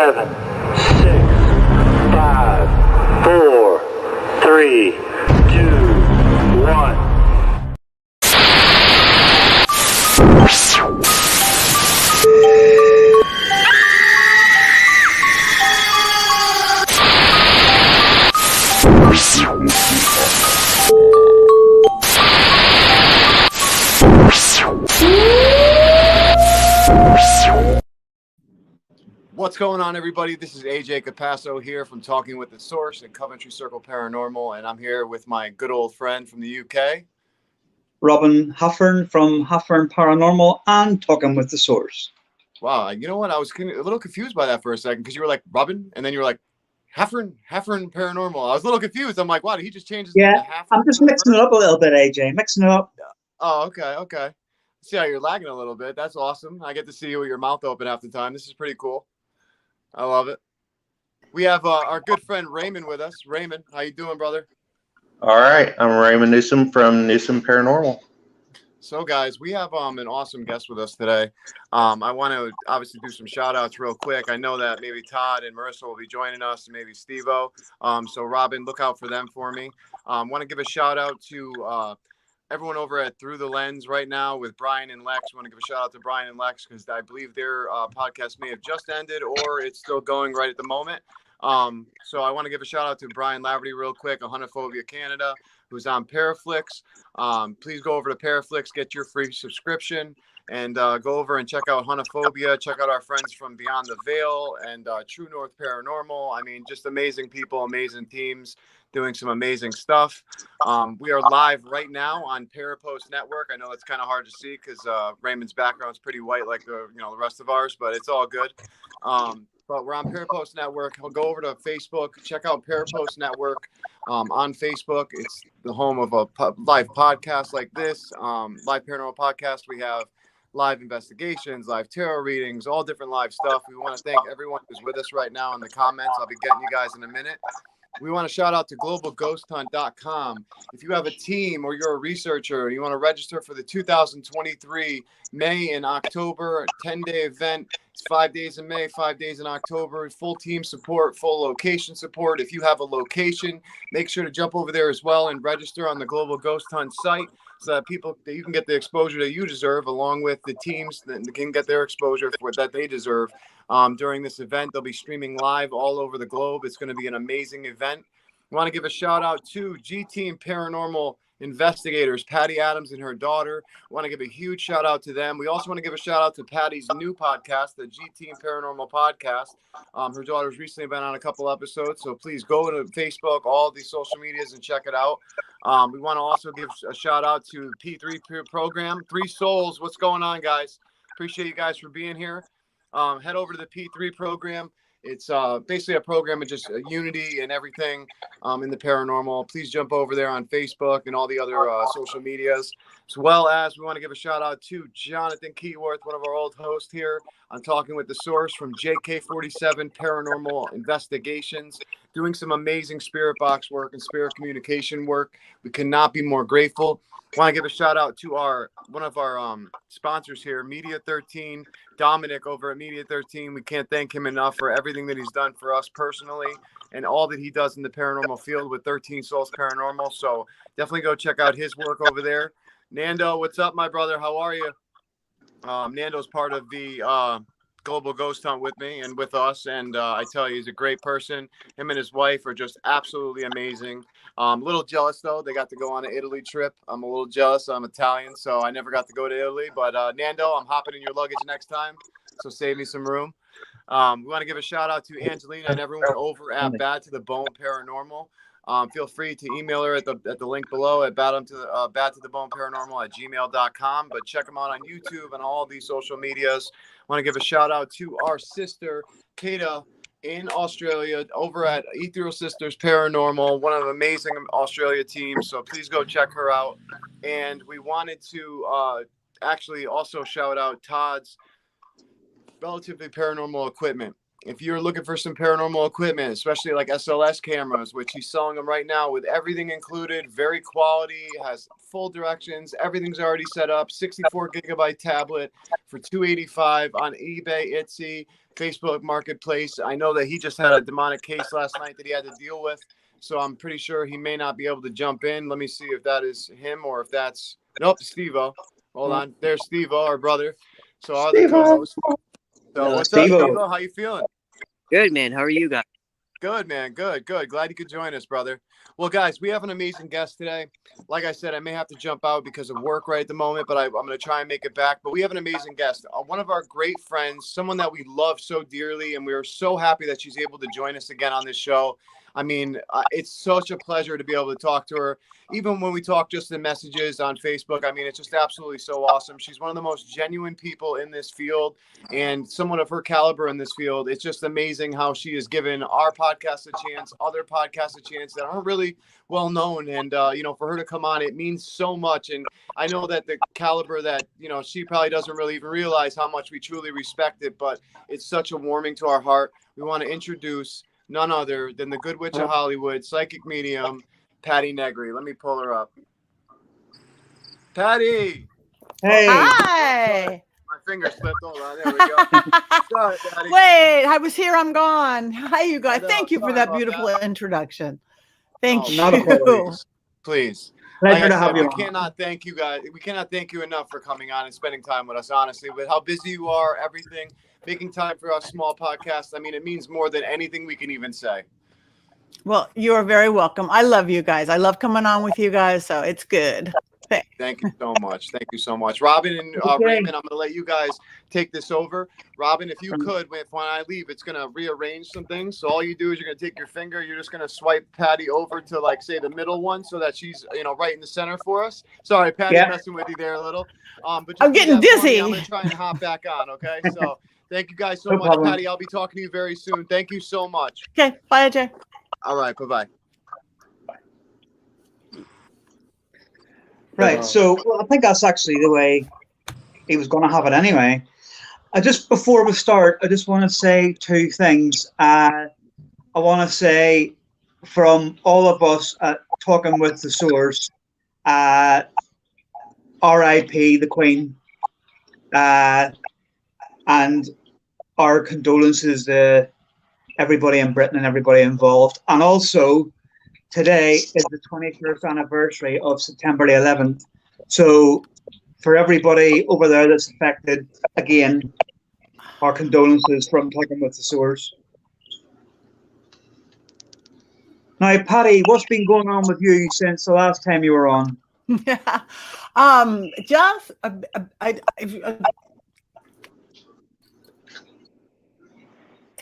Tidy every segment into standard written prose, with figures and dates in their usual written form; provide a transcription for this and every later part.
7, 6, 5, 4, 3, 2, 1. What's going on, everybody? This is AJ Capasso here from Talking with the Source and Coventry Circle Paranormal, and I'm here with my good old friend from the UK, Robin Huffern from Huffern Paranormal and Talking with the Source. Wow, you know what? I was a little confused by that for a second because you were like Robin, and then you were like Huffern Paranormal. I was a little confused. I'm like, wow, did he just change his name to Huffern? I'm just mixing it up a little bit, AJ. Mixing it up. Oh, okay. See how you're lagging a little bit. That's awesome. I get to see you with your mouth open half the time. This is pretty cool. I love it. We have our good friend Raymond with us. Raymond, how you doing, brother? All right, I'm Raymond Newsom from Newsom Paranormal. So, guys, we have an awesome guest with us today. I want to obviously do some shout-outs real quick. I know that maybe Todd and Marissa will be joining us, and maybe Steve-O. So, Robin, look out for them for me. Want to give a shout-out to everyone over at Through the Lens right now with Brian and Lex. I want to give a shout out to Brian and Lex because I believe their podcast may have just ended or it's still going right at the moment. So I want to give a shout out to Brian Laverty real quick, Hunophobia Canada, who's on Paraflix. Please go over to Paraflix, get your free subscription, and go over and check out Hunophobia. Check out our friends from Beyond the Veil and True North Paranormal. I mean, just amazing people, amazing teams, doing some amazing stuff. We are live right now on Parapost Network. I know it's kind of hard to see because Raymond's background is pretty white like the rest of ours, but it's all good. But we're on Parapost Network. We'll go over to Facebook. Check out Parapost Network on Facebook. It's the home of a live podcast like this, live paranormal podcast. We have live investigations, live tarot readings, all different live stuff. We want to thank everyone who's with us right now in the comments. I'll be getting you guys in a minute. We want to shout out to globalghosthunt.com. If you have a team or you're a researcher and you want to register for the 2023 May and October 10-day event, it's 5 days in May, 5 days in October, full team support, full location support. If you have a location, make sure to jump over there as well and register on the Global Ghost Hunt site so that you can get the exposure that you deserve along with the teams that can get their exposure for that they deserve. During this event, they'll be streaming live all over the globe. It's going to be an amazing event. I want to give a shout out to G-Team Paranormal Investigators, Patty Adams and her daughter. I want to give a huge shout out to them. We also want to give a shout out to Patty's new podcast, the G-Team Paranormal Podcast. Her daughter's recently been on a couple episodes, so please go to Facebook, all these social medias, and check it out. We want to also give a shout out to P3 program, Three Souls. What's going on, guys? Appreciate you guys for being here. Head over to the P3 program. It's basically a program of just unity and everything in the paranormal. Please jump over there on Facebook and all the other social medias, as well as we want to give a shout out to Jonathan Keyworth, one of our old hosts here on Talking with the Source from JK47 Paranormal Investigations, doing some amazing spirit box work and spirit communication work. We cannot be more grateful. I want to give a shout out to one of our sponsors here, Media 13, Dominic over at Media 13. We can't thank him enough for everything that he's done for us personally and all that he does in the paranormal field with 13 Souls Paranormal. So definitely go check out his work over there. Nando, what's up, my brother? How are you? Nando's part of the Global Ghost Hunt with me and with us, and I tell you, he's a great person. Him and his wife are just absolutely amazing. A little jealous though, they got to go on an Italy trip. I'm a little jealous. I'm Italian, so I never got to go to Italy, but Nando, I'm hopping in your luggage next time, so save me some room. We want to give a shout out to Angelina and everyone over at Bad to the Bone Paranormal. Feel free to email her at the link below at badtotheboneparanormal@gmail.com. But check them out on YouTube and all these social medias. I want to give a shout out to our sister, Kata, in Australia, over at Ethereal Sisters Paranormal, one of the amazing Australia teams. So please go check her out. And we wanted to actually also shout out Todd's Relatively Paranormal Equipment. if you're looking for some paranormal equipment, especially like SLS cameras, which he's selling them right now with everything included, very quality, has full directions, everything's already set up, 64 gigabyte tablet for $285 on eBay, Etsy, Facebook Marketplace. I know that he just had a demonic case last night that he had to deal with, so I'm pretty sure he may not be able to jump in. Let me see if that is him or if that's, nope, Steve-O. Hold on, there's Steve-O, our brother. So our other co-host. So what's up, Steve-O? How you feeling? Good, man. How are you guys? Good, man. Good. Glad you could join us, brother. Well, guys, we have an amazing guest today. Like I said, I may have to jump out because of work right at the moment, but I'm going to try and make it back. But we have an amazing guest, one of our great friends, someone that we love so dearly, and we are so happy that she's able to join us again on this show. I mean, it's such a pleasure to be able to talk to her. Even when we talk just in messages on Facebook, I mean, it's just absolutely so awesome. She's one of the most genuine people in this field and someone of her caliber in this field. It's just amazing how she has given our podcast a chance, other podcasts a chance that aren't really well known. And, for her to come on, it means so much. And I know that the caliber that, she probably doesn't really even realize how much we truly respect it, but it's such a warming to our heart. We want to introduce none other than the Good Witch of Hollywood, psychic medium, Patti Negri. Let me pull her up. Patti! Hey! Hi! My finger slipped. Hold on. There we go. Sorry, Patti. Wait, I was here. I'm gone. Hi, you guys. No, Thank you for sorry that about beautiful that. introduction. Thank Not a you. problem. Please. Pleasure Like to I have said, you we on. cannot thank you guys. We cannot thank you enough for coming on and spending time with us, honestly, with how busy you are, everything, making time for our small podcast. I mean, it means more than anything we can even say. Well, you are very welcome. I love you guys. I love coming on with you guys, so it's good. Thank you so much. Thank you so much. Robin and Raymond, I'm going to let you guys take this over. Robin, if you could, when I leave, it's going to rearrange some things. So all you do is you're going to take your finger. You're just going to swipe Patti over to, like, say, the middle one so that she's, right in the center for us. Sorry, Patti, messing with you there a little. But just I'm getting dizzy. I'm going to try and hop back on, okay? So thank you guys so No much, problem. Patti. I'll be talking to you very soon. Thank you so much. Okay, bye, Ajay. All right, bye-bye. Right, so I think that's actually the way he was going to have it anyway. Before we start, I just want to say two things. I want to say from all of us at Talking with the Source, R.I.P. the Queen, and our condolences to everybody in Britain and everybody involved. And also, today is the 21st anniversary of September the 11th. So for everybody over there that's affected, again, our condolences from Talking with the Source. Now, Patti, what's been going on with you since the last time you were on?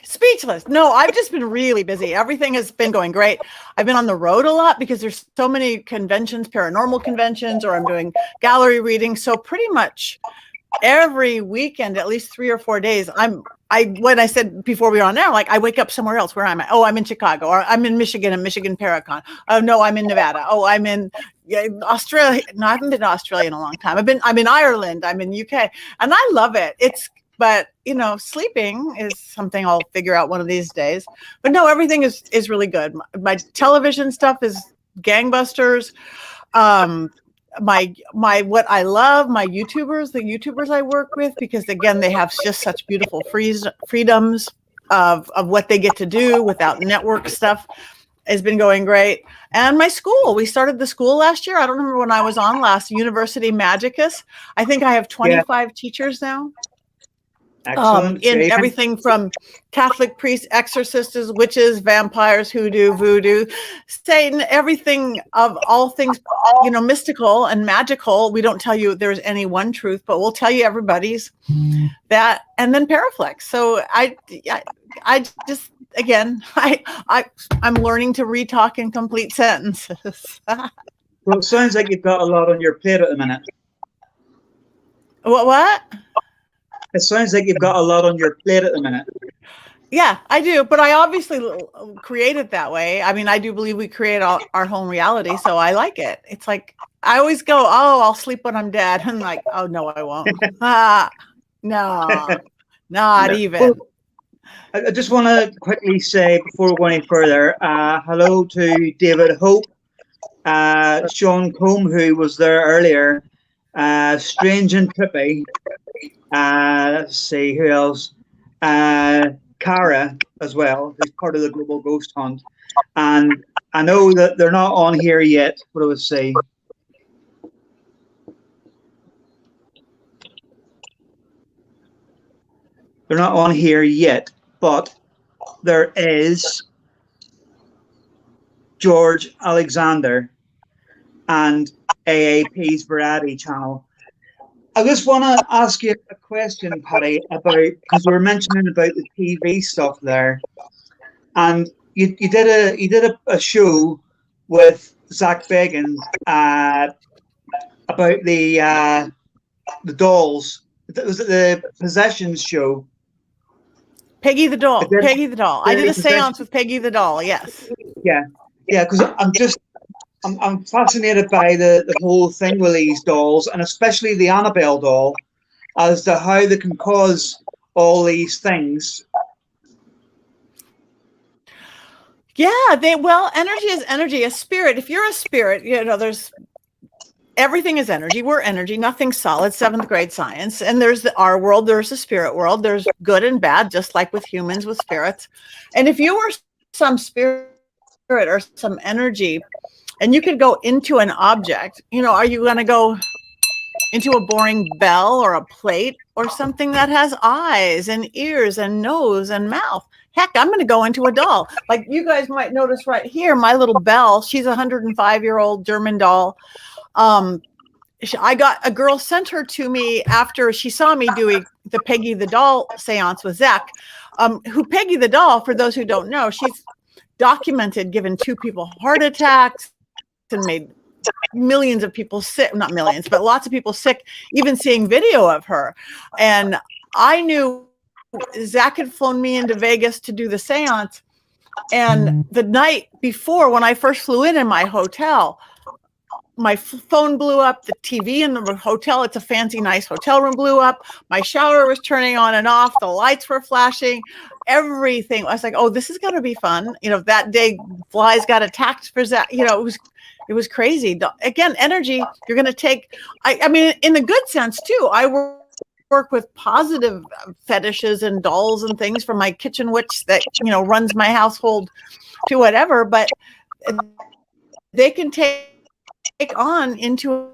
Speechless. No, I've just been really busy. Everything has been going great. I've been on the road a lot because there's so many conventions, paranormal conventions, or I'm doing gallery readings. So pretty much every weekend, at least 3 or 4 days, when I said before we were on air, like I wake up somewhere else. Where am I? Oh, I'm in Chicago, or I'm in Michigan and Michigan Paracon. Oh no, I'm in Nevada. Oh, I'm in Australia. No, I haven't been to Australia in a long time. I'm in Ireland. I'm in UK, and I love it. But sleeping is something I'll figure out one of these days. But no, everything is really good. My television stuff is gangbusters. My what I love, the YouTubers I work with, because again, they have just such beautiful freedoms of what they get to do without network stuff, has been going great. And my school, we started the school last year. I don't remember when I was on last, University Magicus. I think I have 25 teachers now. Excellent. In everything from Catholic priests, exorcists, witches, vampires, hoodoo, voodoo, Satan, everything of all things, mystical and magical. We don't tell you there's any one truth, but we'll tell you everybody's that, and then Paraflex. So I just, again, I'm learning to retalk in complete sentences. Well, it sounds like you've got a lot on your plate at the minute. What? It sounds like you've got a lot on your plate at the minute. Yeah, I do. But I obviously create it that way. I mean, I do believe we create our home reality. So I like it. It's like, I always go, oh, I'll sleep when I'm dead. And like, oh, no, I won't. No, not even. I just want to quickly say before we go any further, hello to David Hope, Sean Combe, who was there earlier, Strange and Trippy. Let's see who else. Cara as well, who's part of the Global Ghost Hunt. And I know that they're not on here yet. What do I say? They're not on here yet, but there is George Alexander and AAP's Variety Channel. I just want to ask you a question, Patty, about, because we were mentioning about the TV stuff there, and you did a show with Zach Bagans about the dolls. Was it the Possessions show? Peggy the doll. Peggy the doll. I did a seance with Peggy the doll. Yes. Yeah, because I'm fascinated by the whole thing with these dolls, and especially the Annabelle doll, as to how they can cause all these things. Yeah, energy is energy. A spirit, if you're a spirit, there's everything is energy. We're energy, nothing solid, 7th grade science. And there's our world, there's the spirit world, there's good and bad, just like with humans, with spirits. And if you were some spirit or some energy, and you could go into an object, are you going to go into a boring bell or a plate or something that has eyes and ears and nose and mouth? Heck, I'm going to go into a doll. Like you guys might notice right here, my little bell, she's a 105-year-old German doll. I got a girl sent her to me after she saw me doing the Peggy the doll seance with Zach, who Peggy the doll, for those who don't know, she's documented given 2 people heart attacks and made millions of people sick, not millions, but lots of people sick, even seeing video of her. And I knew Zach had flown me into Vegas to do the seance. And the night before, when I first flew in my hotel, my phone blew up, the TV in the hotel, it's a fancy, nice hotel room, blew up. My shower was turning on and off. The lights were flashing, everything. I was like, oh, this is going to be fun. That day flies got attacked for Zach. It was crazy. Again, energy, you're going to take, I mean, in the good sense too. I work with positive fetishes and dolls and things from my kitchen witch that, runs my household to whatever, but they can take on into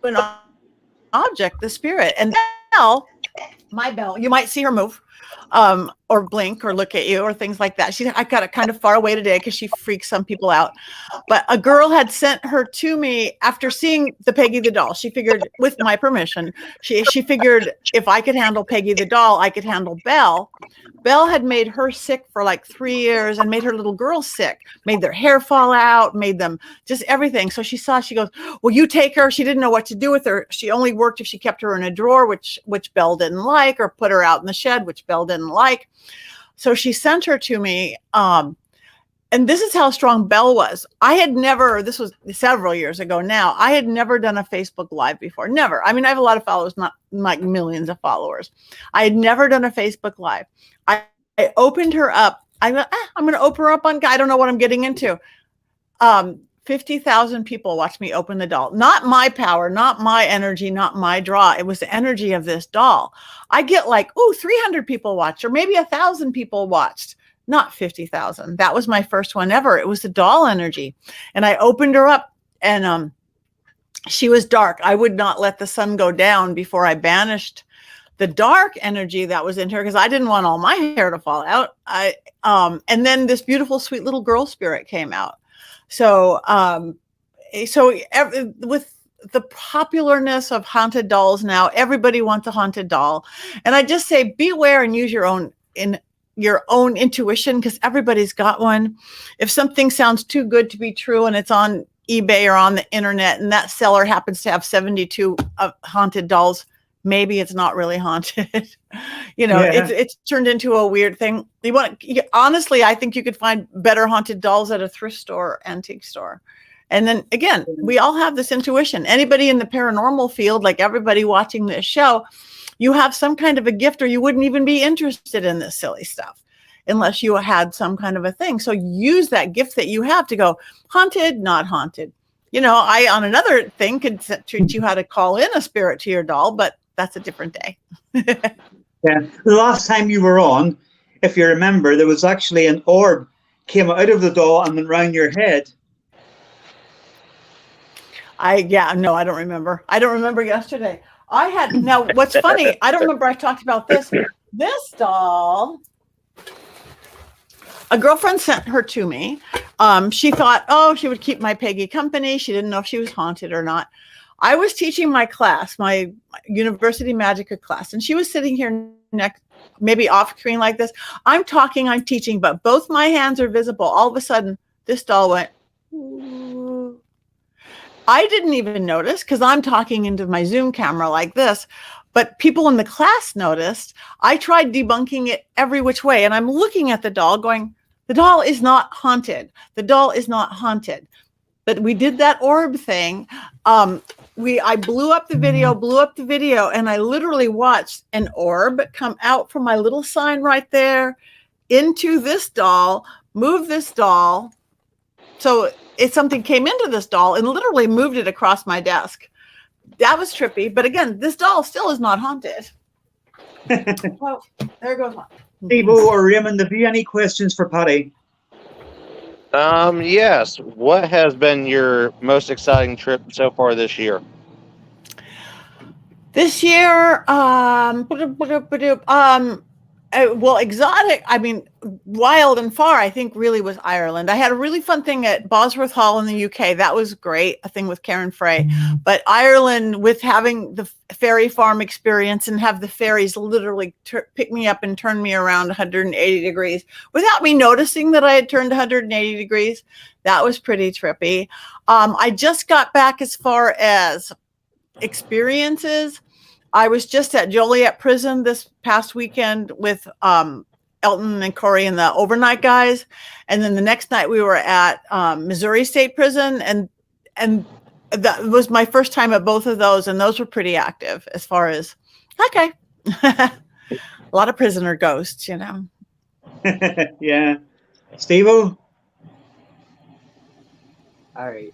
an object, the spirit. And my bell, you might see her move or blink or look at you or things like that. I got it kind of far away today because she freaks some people out. But a girl had sent her to me after seeing the Peggy the doll. She figured, with my permission, she figured if I could handle Peggy the doll, I could handle Belle. Belle had made her sick for like 3 years and made her little girls sick, made their hair fall out, made them just everything. So she goes, well, you take her. She didn't know what to do with her. She only worked if she kept her in a drawer, which Belle didn't like, or put her out in the shed, which Belle didn't like. So she sent her to me. And this is how strong Belle was. I had never, this was several years ago now, I had never done a Facebook Live before. Never. I mean, I have a lot of followers, not like millions of followers. I had never done a Facebook Live. I opened her up. I'm going to open her up on, I don't know what I'm getting into. 50,000 people watched me open the doll. Not my power, not my energy, not my draw. It was the energy of this doll. I get like, 300 people watched, or maybe 1,000 people watched. Not 50,000. That was my first one ever. It was the doll energy. And I opened her up and she was dark. I would not let the sun go down before I banished the dark energy that was in her, because I didn't want all my hair to fall out. And then this beautiful, sweet little girl spirit came out. So with the popularness of haunted dolls now, everybody wants a haunted doll. And I just say, beware and use your own intuition, because everybody's got one. If something sounds too good to be true and it's on eBay or on the internet and that seller happens to have 72 haunted dolls, maybe it's not really haunted. It's turned into a weird thing. Honestly, I think you could find better haunted dolls at a thrift store, antique store. And then again, we all have this intuition. Anybody in the paranormal field, like everybody watching this show, you have some kind of a gift, or you wouldn't even be interested in this silly stuff unless you had some kind of a thing. So use that gift that you have to go haunted, not haunted. I, on another thing, could teach you how to call in a spirit to your doll, but that's a different day. Yeah. The last time you were on, if you remember, there was actually an orb came out of the doll and went round your head. No, I don't remember. I don't remember yesterday. Now what's funny, I don't remember I talked about this. This doll, a girlfriend sent her to me. She thought, she would keep my Peggy company. She didn't know if she was haunted or not. I was teaching my class, my University Magica class, and she was sitting here next, maybe off screen like this. I'm talking, I'm teaching, but both my hands are visible. All of a sudden, this doll went. Ooh. I didn't even notice because I'm talking into my Zoom camera like this, but people in the class noticed. I tried debunking it every which way, and I'm looking at the doll going, the doll is not haunted. The doll is not haunted. But we did that orb thing. I blew up the video, and I literally watched an orb come out from my little sign right there into this doll, move this doll. So something came into this doll and literally moved it across my desk. That was trippy. But again, this doll still is not haunted. Well, there goes one. Steve or Raymond, have you any questions for Patty? Yes. What has been your most exciting trip so far this year? This year, exotic, wild and far, I think really was Ireland. I had a really fun thing at Bosworth Hall in the UK. That was great, a thing with Karen Frey. But Ireland, with having the fairy farm experience and have the fairies literally pick me up and turn me around 180 degrees without me noticing that I had turned 180 degrees, that was pretty trippy. I just got back as far as experiences. I was just at Joliet Prison this past weekend with Elton and Corey and the overnight guys, and then the next night we were at Missouri State Prison, and that was my first time at both of those, and those were pretty active as far as a lot of prisoner ghosts, Yeah, Steve-O? All right,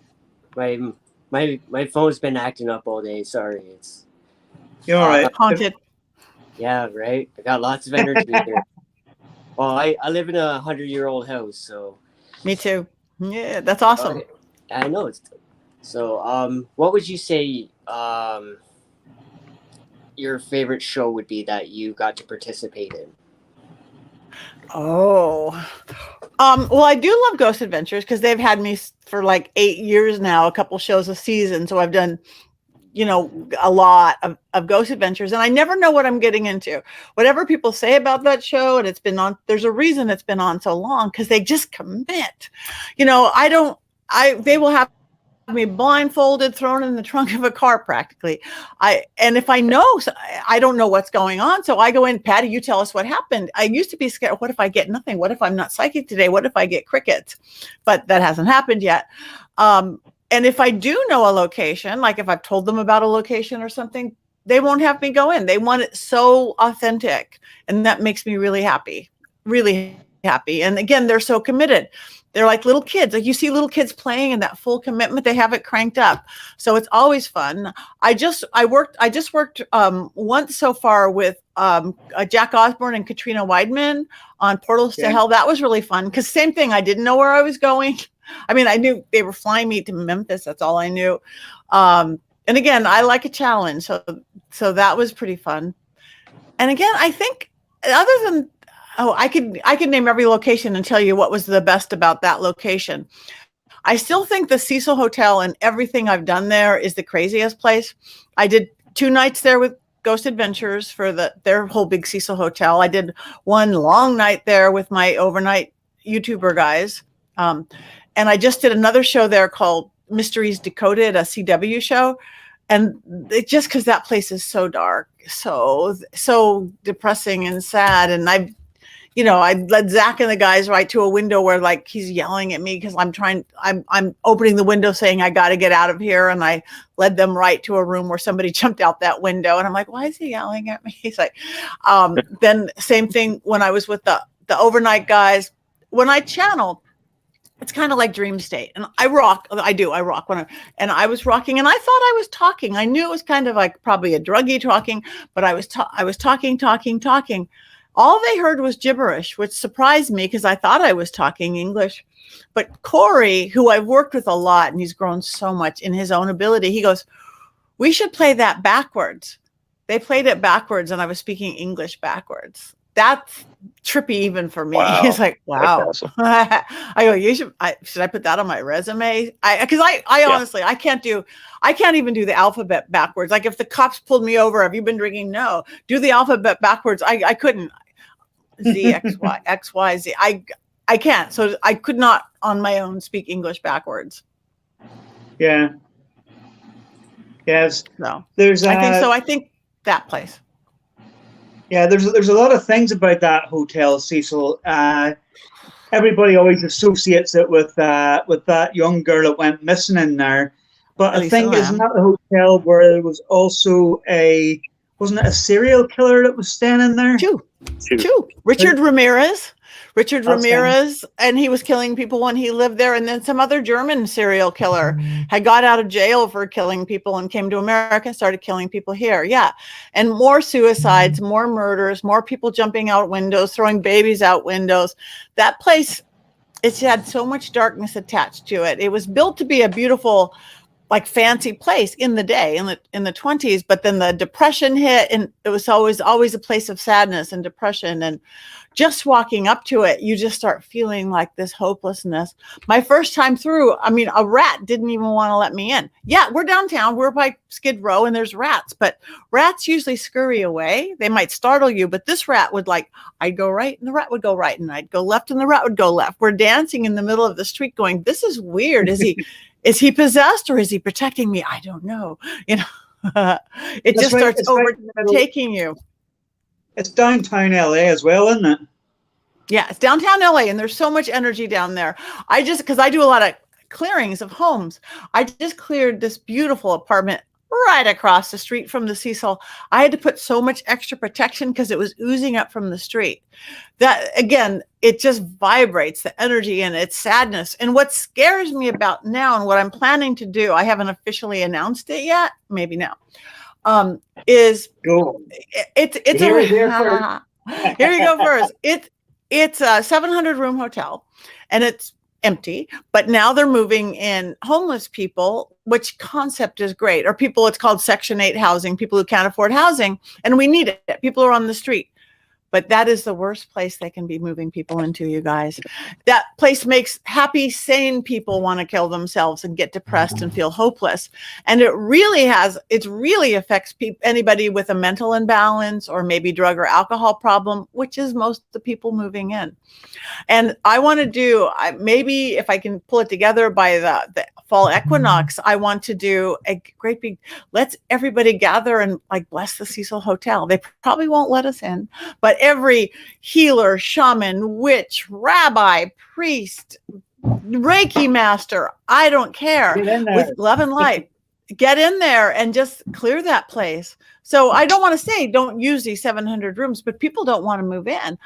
my phone's been acting up all day. Sorry, You're all right. Haunted. Yeah, right. I got lots of energy here. Well, I live in a 100-year-old house, so. Me too. Yeah, that's awesome. I know it's. So, what would you say your favorite show would be that you got to participate in? Well, I do love Ghost Adventures because they've had me for like 8 years now, a couple shows a season. So I've done, a lot of Ghost Adventures, and I never know what I'm getting into. Whatever people say about that show, and it's been on, there's a reason it's been on so long because they just commit. They will have me blindfolded, thrown in the trunk of a car practically. And if I know, I don't know what's going on. So I go in, Patty, you tell us what happened. I used to be scared. What if I get nothing? What if I'm not psychic today? What if I get crickets? But that hasn't happened yet. And if I do know a location, like if I've told them about a location or something, they won't have me go in. They want it so authentic. And that makes me really happy, really happy. And again, they're so committed. They're like little kids. Like you see little kids playing and that full commitment, they have it cranked up. So it's always fun. I just worked once so far with Jack Osbourne and Katrina Weidman on Portals to Hell. That was really fun because same thing. I didn't know where I was going. I knew they were flying me to Memphis. That's all I knew. And again, I like a challenge. So that was pretty fun. And again, I think other than, I could name every location and tell you what was the best about that location. I still think the Cecil Hotel and everything I've done there is the craziest place. I did 2 nights there with Ghost Adventures for their whole big Cecil Hotel. I did 1 long night there with my overnight YouTuber guys. And I just did another show there called Mysteries Decoded, a CW show. And it just because that place is so dark, so depressing and sad. And you know, I led Zach and the guys right to a window where like he's yelling at me because I'm opening the window saying I got to get out of here, and I led them right to a room where somebody jumped out that window, and I'm like, why is he yelling at me? He's like, then same thing when I was with the overnight guys. When I channel, it's kind of like dream state, and I rock when and I was rocking, and I thought I was talking. I knew it was kind of like probably a druggie talking, but I was talking. All they heard was gibberish, which surprised me because I thought I was talking English. But Corey, who I've worked with a lot, and he's grown so much in his own ability, he goes, we should play that backwards. They played it backwards, and I was speaking English backwards. That's trippy even for me. Wow. He's like, wow. Awesome. I go, should I put that on my resume? Because I honestly, I can't even do the alphabet backwards. Like if the cops pulled me over, have you been drinking? No. Do the alphabet backwards. I couldn't. Z, X, Y, X, Y, Z. I can't. So I could not on my own speak English backwards. Yeah. Yes. No. I think that place. Yeah, there's a lot of things about that hotel, Cecil. Everybody always associates it with that young girl that went missing in there. But I think isn't that the hotel where there was also wasn't it a serial killer that was staying in there? Two. Richard Ramirez, and he was killing people when he lived there. And then some other German serial killer had got out of jail for killing people and came to America and started killing people here. Yeah. And more suicides, more murders, more people jumping out windows, throwing babies out windows. That place, it's had so much darkness attached to it. It was built to be a beautiful, like fancy place in the day in the 20s, but then the depression hit, and it was always a place of sadness and depression. And just walking up to it, you just start feeling like this hopelessness. My first time through, I mean, a rat didn't even want to let me in. Yeah, we're downtown, we're by Skid Row, and there's rats, but rats usually scurry away. They might startle you, but this rat would I'd go right and the rat would go right, and I'd go left and the rat would go left. We're dancing in the middle of the street going, this is weird. Is he possessed or is he protecting me? I don't know. You know, starts overtaking you. It's downtown LA as well, isn't it? Yeah, it's downtown LA, and there's so much energy down there. Because I do a lot of clearings of homes. I just cleared this beautiful apartment right across the street from the Cecil. I had to put so much extra protection because it was oozing up from the street. That, again, it just vibrates the energy and it's sadness. And what scares me about now and what I'm planning to do, I haven't officially announced it yet, maybe now, is cool. Here you go first. It's a 700-room hotel, and it's empty, but now they're moving in homeless people, which concept is great. Or people, it's called Section 8 housing, people who can't afford housing, and we need it. People are on the street. But that is the worst place they can be moving people into, you guys. That place makes happy, sane people want to kill themselves and get depressed and feel hopeless. And it really affects anybody with a mental imbalance or maybe drug or alcohol problem, which is most of the people moving in. And I want to do, maybe if I can pull it together by the fall equinox, I want to do a great big, let's everybody gather and bless the Cecil Hotel. They probably won't let us in, but every healer, shaman, witch, rabbi, priest, Reiki master, I don't care, with love and light, get in there and just clear that place. So I don't want to say don't use these 700 rooms, but people don't want to move in.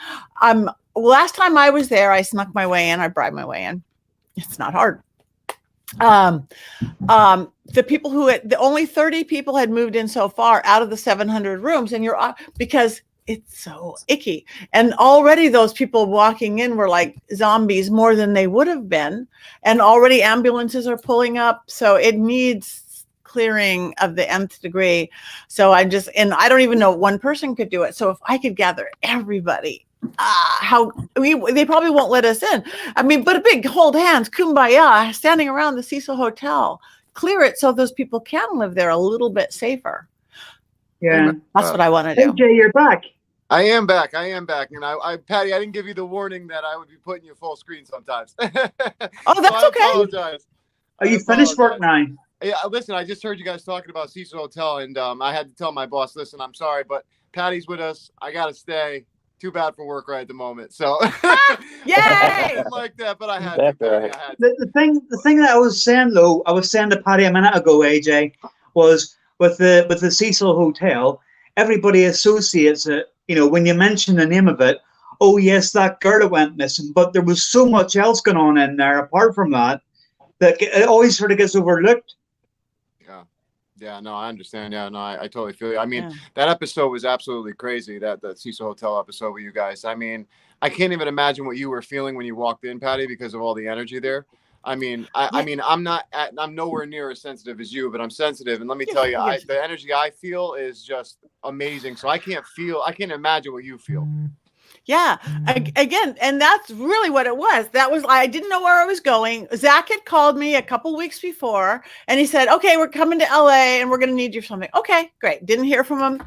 Last time I was there, I snuck my way in. I bribed my way in. It's not hard. The people the only 30 people had moved in so far out of the 700 rooms, and because it's so icky. And already those people walking in were like zombies more than they would have been. And already ambulances are pulling up. So it needs clearing of the nth degree. So I don't even know one person could do it. So if I could gather everybody, they probably won't let us in. I mean, but a big hold hands, kumbaya, standing around the Cecil Hotel, clear it so those people can live there a little bit safer. Yeah, that's what I want to do. Jay, you're back. I am back. And Patty, I didn't give you the warning that I would be putting you full screen sometimes. Oh, that's so okay. I apologize. Are you finished work now? Yeah, listen, I just heard you guys talking about Cecil Hotel, and I had to tell my boss, listen, I'm sorry, but Patty's with us. I got to stay. too bad for work right at the moment. So Yay! I didn't like that, but I had to. That's all Patty, right. I had to. The thing that I was saying though, I was saying to Patty a minute ago, AJ, was with the Cecil Hotel, everybody associates it, you know, when you mention the name of it, oh yes, that girl that went missing, but there was so much else going on in there apart from that, that it always sort of gets overlooked. Yeah, no, I understand. Yeah, no, I totally feel you. I mean, Yeah. that episode was absolutely crazy. That Cecil Hotel episode with you guys. I mean, I can't even imagine what you were feeling when you walked in, Patty, because of all the energy there. I mean, I mean, I'm nowhere near as sensitive as you, but I'm sensitive, and let me tell you, the energy I feel is just amazing. So I can't imagine what you feel. Yeah. Again, and that's really what it was. I didn't know where I was going. Zach had called me a couple weeks before and he said, okay, we're coming to LA and we're going to need you for something. Okay, great. Didn't hear from him.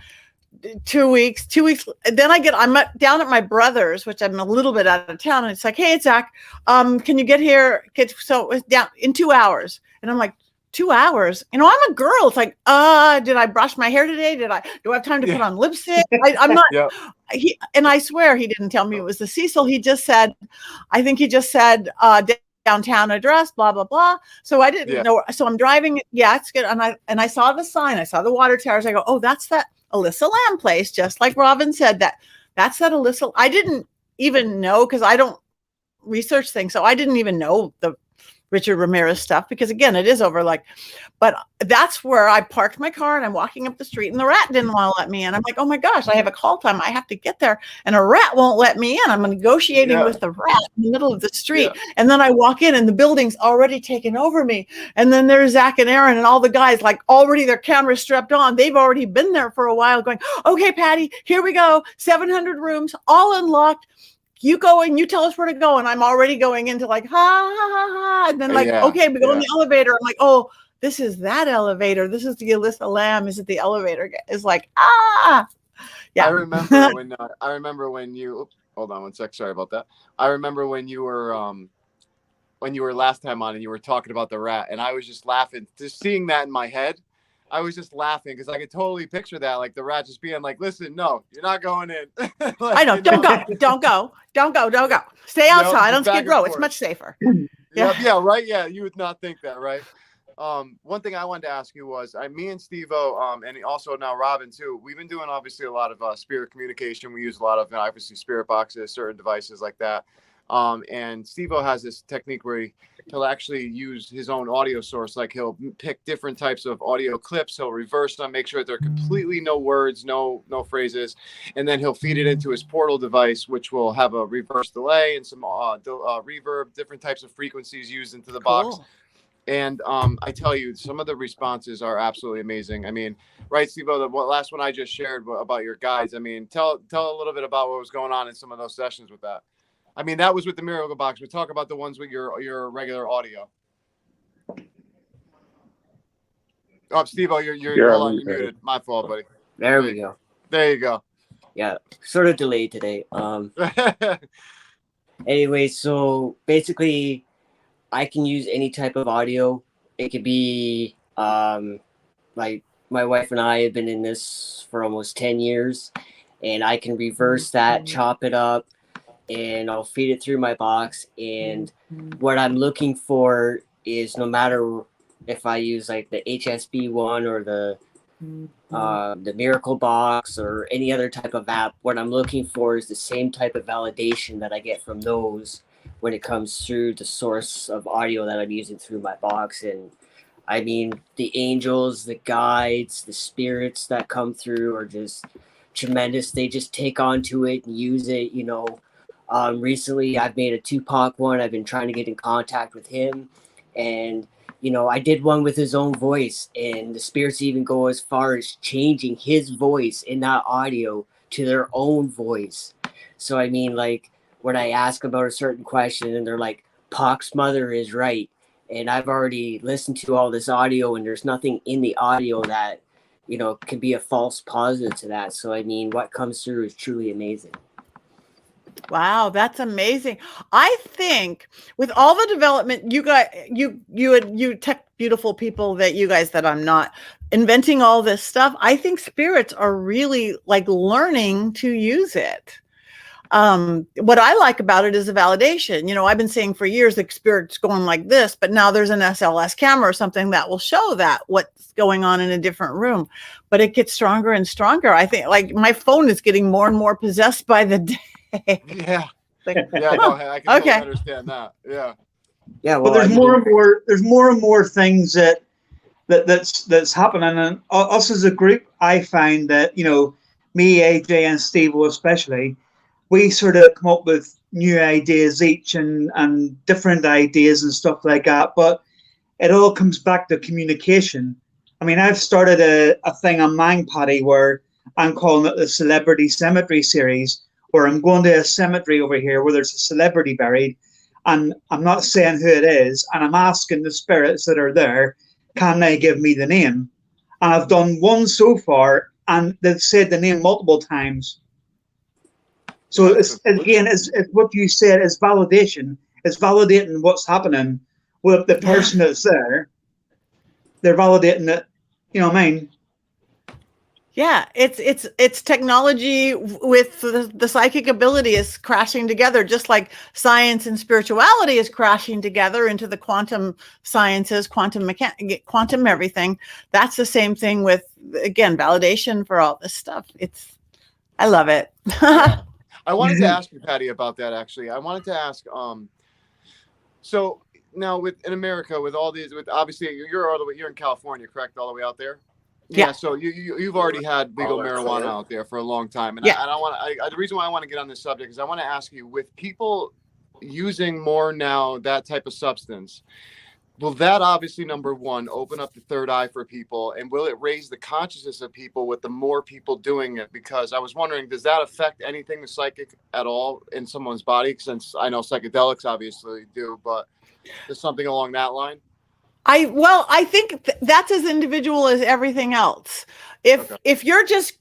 2 weeks. Then I'm down at my brother's, which I'm a little bit out of town. And it's like, hey, it's Zach. Can you get here? So it's down in 2 hours. And I'm like, 2 hours? You know, I'm a girl. It's like, did I brush my hair today? Do I have time to put on lipstick? I'm not. Yeah. And I swear he didn't tell me it was the Cecil. I think he just said downtown address, blah, blah, blah. So I didn't know. So I'm driving. Yeah, it's good. And I saw the sign. I saw the water towers. I go, oh, that's that Alyssa Lamb place. Just like Robin said, that's that Alyssa. I didn't even know because I don't research things. So I didn't even know the Richard Ramirez stuff because again, it is over but that's where I parked my car and I'm walking up the street and the rat didn't want to let me in. I'm like, oh my gosh, I have a call time. I have to get there and a rat won't let me in. I'm negotiating with the rat in the middle of the street. Yeah. And then I walk in and the building's already taken over me. And then there's Zach and Aaron and all the guys like already their cameras strapped on. They've already been there for a while going, okay, Patty, here we go. 700 rooms, all unlocked. You go and you tell us where to go. And I'm already going into like, ha, ha, ha, ha. And then like, okay, we go in the elevator. I'm like, oh, this is that elevator. This is the Alyssa Lamb. Is it the elevator? It's like, yeah. I remember when you, hold on one sec. Sorry about that. I remember when you were last time on and you were talking about the rat and I was just laughing, just seeing that in my head. I was just laughing because I could totally picture that, like the rat just being like, listen, no, you're not going in. Like, I know. Don't go. Stay outside on Skid Row. It's much safer. Yeah, right. Yeah, you would not think that, right? One thing I wanted to ask you was, me and Steve-O, and also now Robin too, we've been doing obviously a lot of spirit communication. We use a lot of obviously spirit boxes, certain devices like that. And Steve-O has this technique where he'll actually use his own audio source. Like he'll pick different types of audio clips. He'll reverse them, make sure that they're completely no words, no phrases. And then he'll feed it into his portal device, which will have a reverse delay and some reverb, different types of frequencies used into the box. And I tell you, some of the responses are absolutely amazing. I mean, right, Steve-O, the last one I just shared about your guides. I mean, tell a little bit about what was going on in some of those sessions with that. I mean, that was with the Miracle Box. We talk about the ones with your regular audio. Oh, Steve-O, you're muted. My fault, buddy. There we go. There you go. Yeah, sort of delayed today. Anyway, so basically, I can use any type of audio. It could be like my wife and I have been in this for almost 10 years, and I can reverse that, chop it up, and I'll feed it through my box. And what I'm looking for is, no matter if I use like the HSB one or the Miracle Box or any other type of app, what I'm looking for is the same type of validation that I get from those when it comes through the source of audio that I'm using through my box. And I mean, the angels, the guides, the spirits that come through are just tremendous. They just take onto it and use it, you know. Recently I've made a Tupac one. I've been trying to get in contact with him, and you know, I did one with his own voice, and the spirits even go as far as changing his voice in that audio to their own voice. So I mean, like when I ask about a certain question and they're like, Pac's mother is right, and I've already listened to all this audio and there's nothing in the audio that, you know, can be a false positive to that. So I mean, what comes through is truly amazing. Wow, that's amazing. I think with all the development, you guys, you tech beautiful people that you guys, that I'm not, inventing all this stuff, I think spirits are really like learning to use it. What I like about it is the validation. I've been saying for years the spirit's going like this, but now there's an SLS camera or something that will show that what's going on in a different room. But it gets stronger and stronger. I think like my phone is getting more and more possessed by the day. Yeah. Like, Yeah, no, I can totally understand that. Yeah. Yeah. But Well, there's more and more things that's happening, and us as a group, I find that me, AJ, and Steve especially, we sort of come up with new ideas each and different ideas and stuff like that. But it all comes back to communication. I mean, I've started a thing on mine, Patty, where I'm calling it the Celebrity Cemetery series, where I'm going to a cemetery over here where there's a celebrity buried, and I'm not saying who it is, and I'm asking the spirits that are there, can they give me the name? And I've done one so far, and they've said the name multiple times. So it's what you said, is validation. It's validating what's happening with the person that's there. They're validating it. You know what I mean? Yeah, it's technology with the psychic ability is crashing together, just like science and spirituality is crashing together into the quantum sciences, quantum everything. That's the same thing with, again, validation for all this stuff. I love it. Yeah. I wanted to ask you, Patty, about that. Actually, I wanted to ask. So now in America, with all these, obviously you're in California, correct? All the way out there. Yeah. So you've already had legal marijuana out there for a long time, and the reason why I want to get on this subject is I want to ask you, with people using more now that type of substance, will that obviously, number one, open up the third eye for people, and will it raise the consciousness of people with the more people doing it? Because I was wondering, does that affect anything the psychic at all in someone's body? Since I know psychedelics obviously do, but there's something along that line. I think that's as individual as everything else. If you're just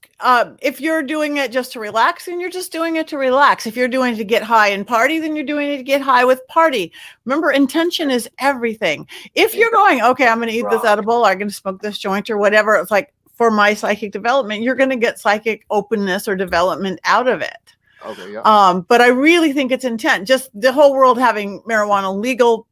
if you're doing it just to relax, then you're just doing it to relax. If you're doing it to get high and party, then you're doing it to get high with party. Remember, intention is everything. If you're going, okay, I'm going to eat this edible, I'm going to smoke this joint or whatever, it's like for my psychic development, you're going to get psychic openness or development out of it. Okay. Yeah. But I really think it's intent. Just the whole world having marijuana legal,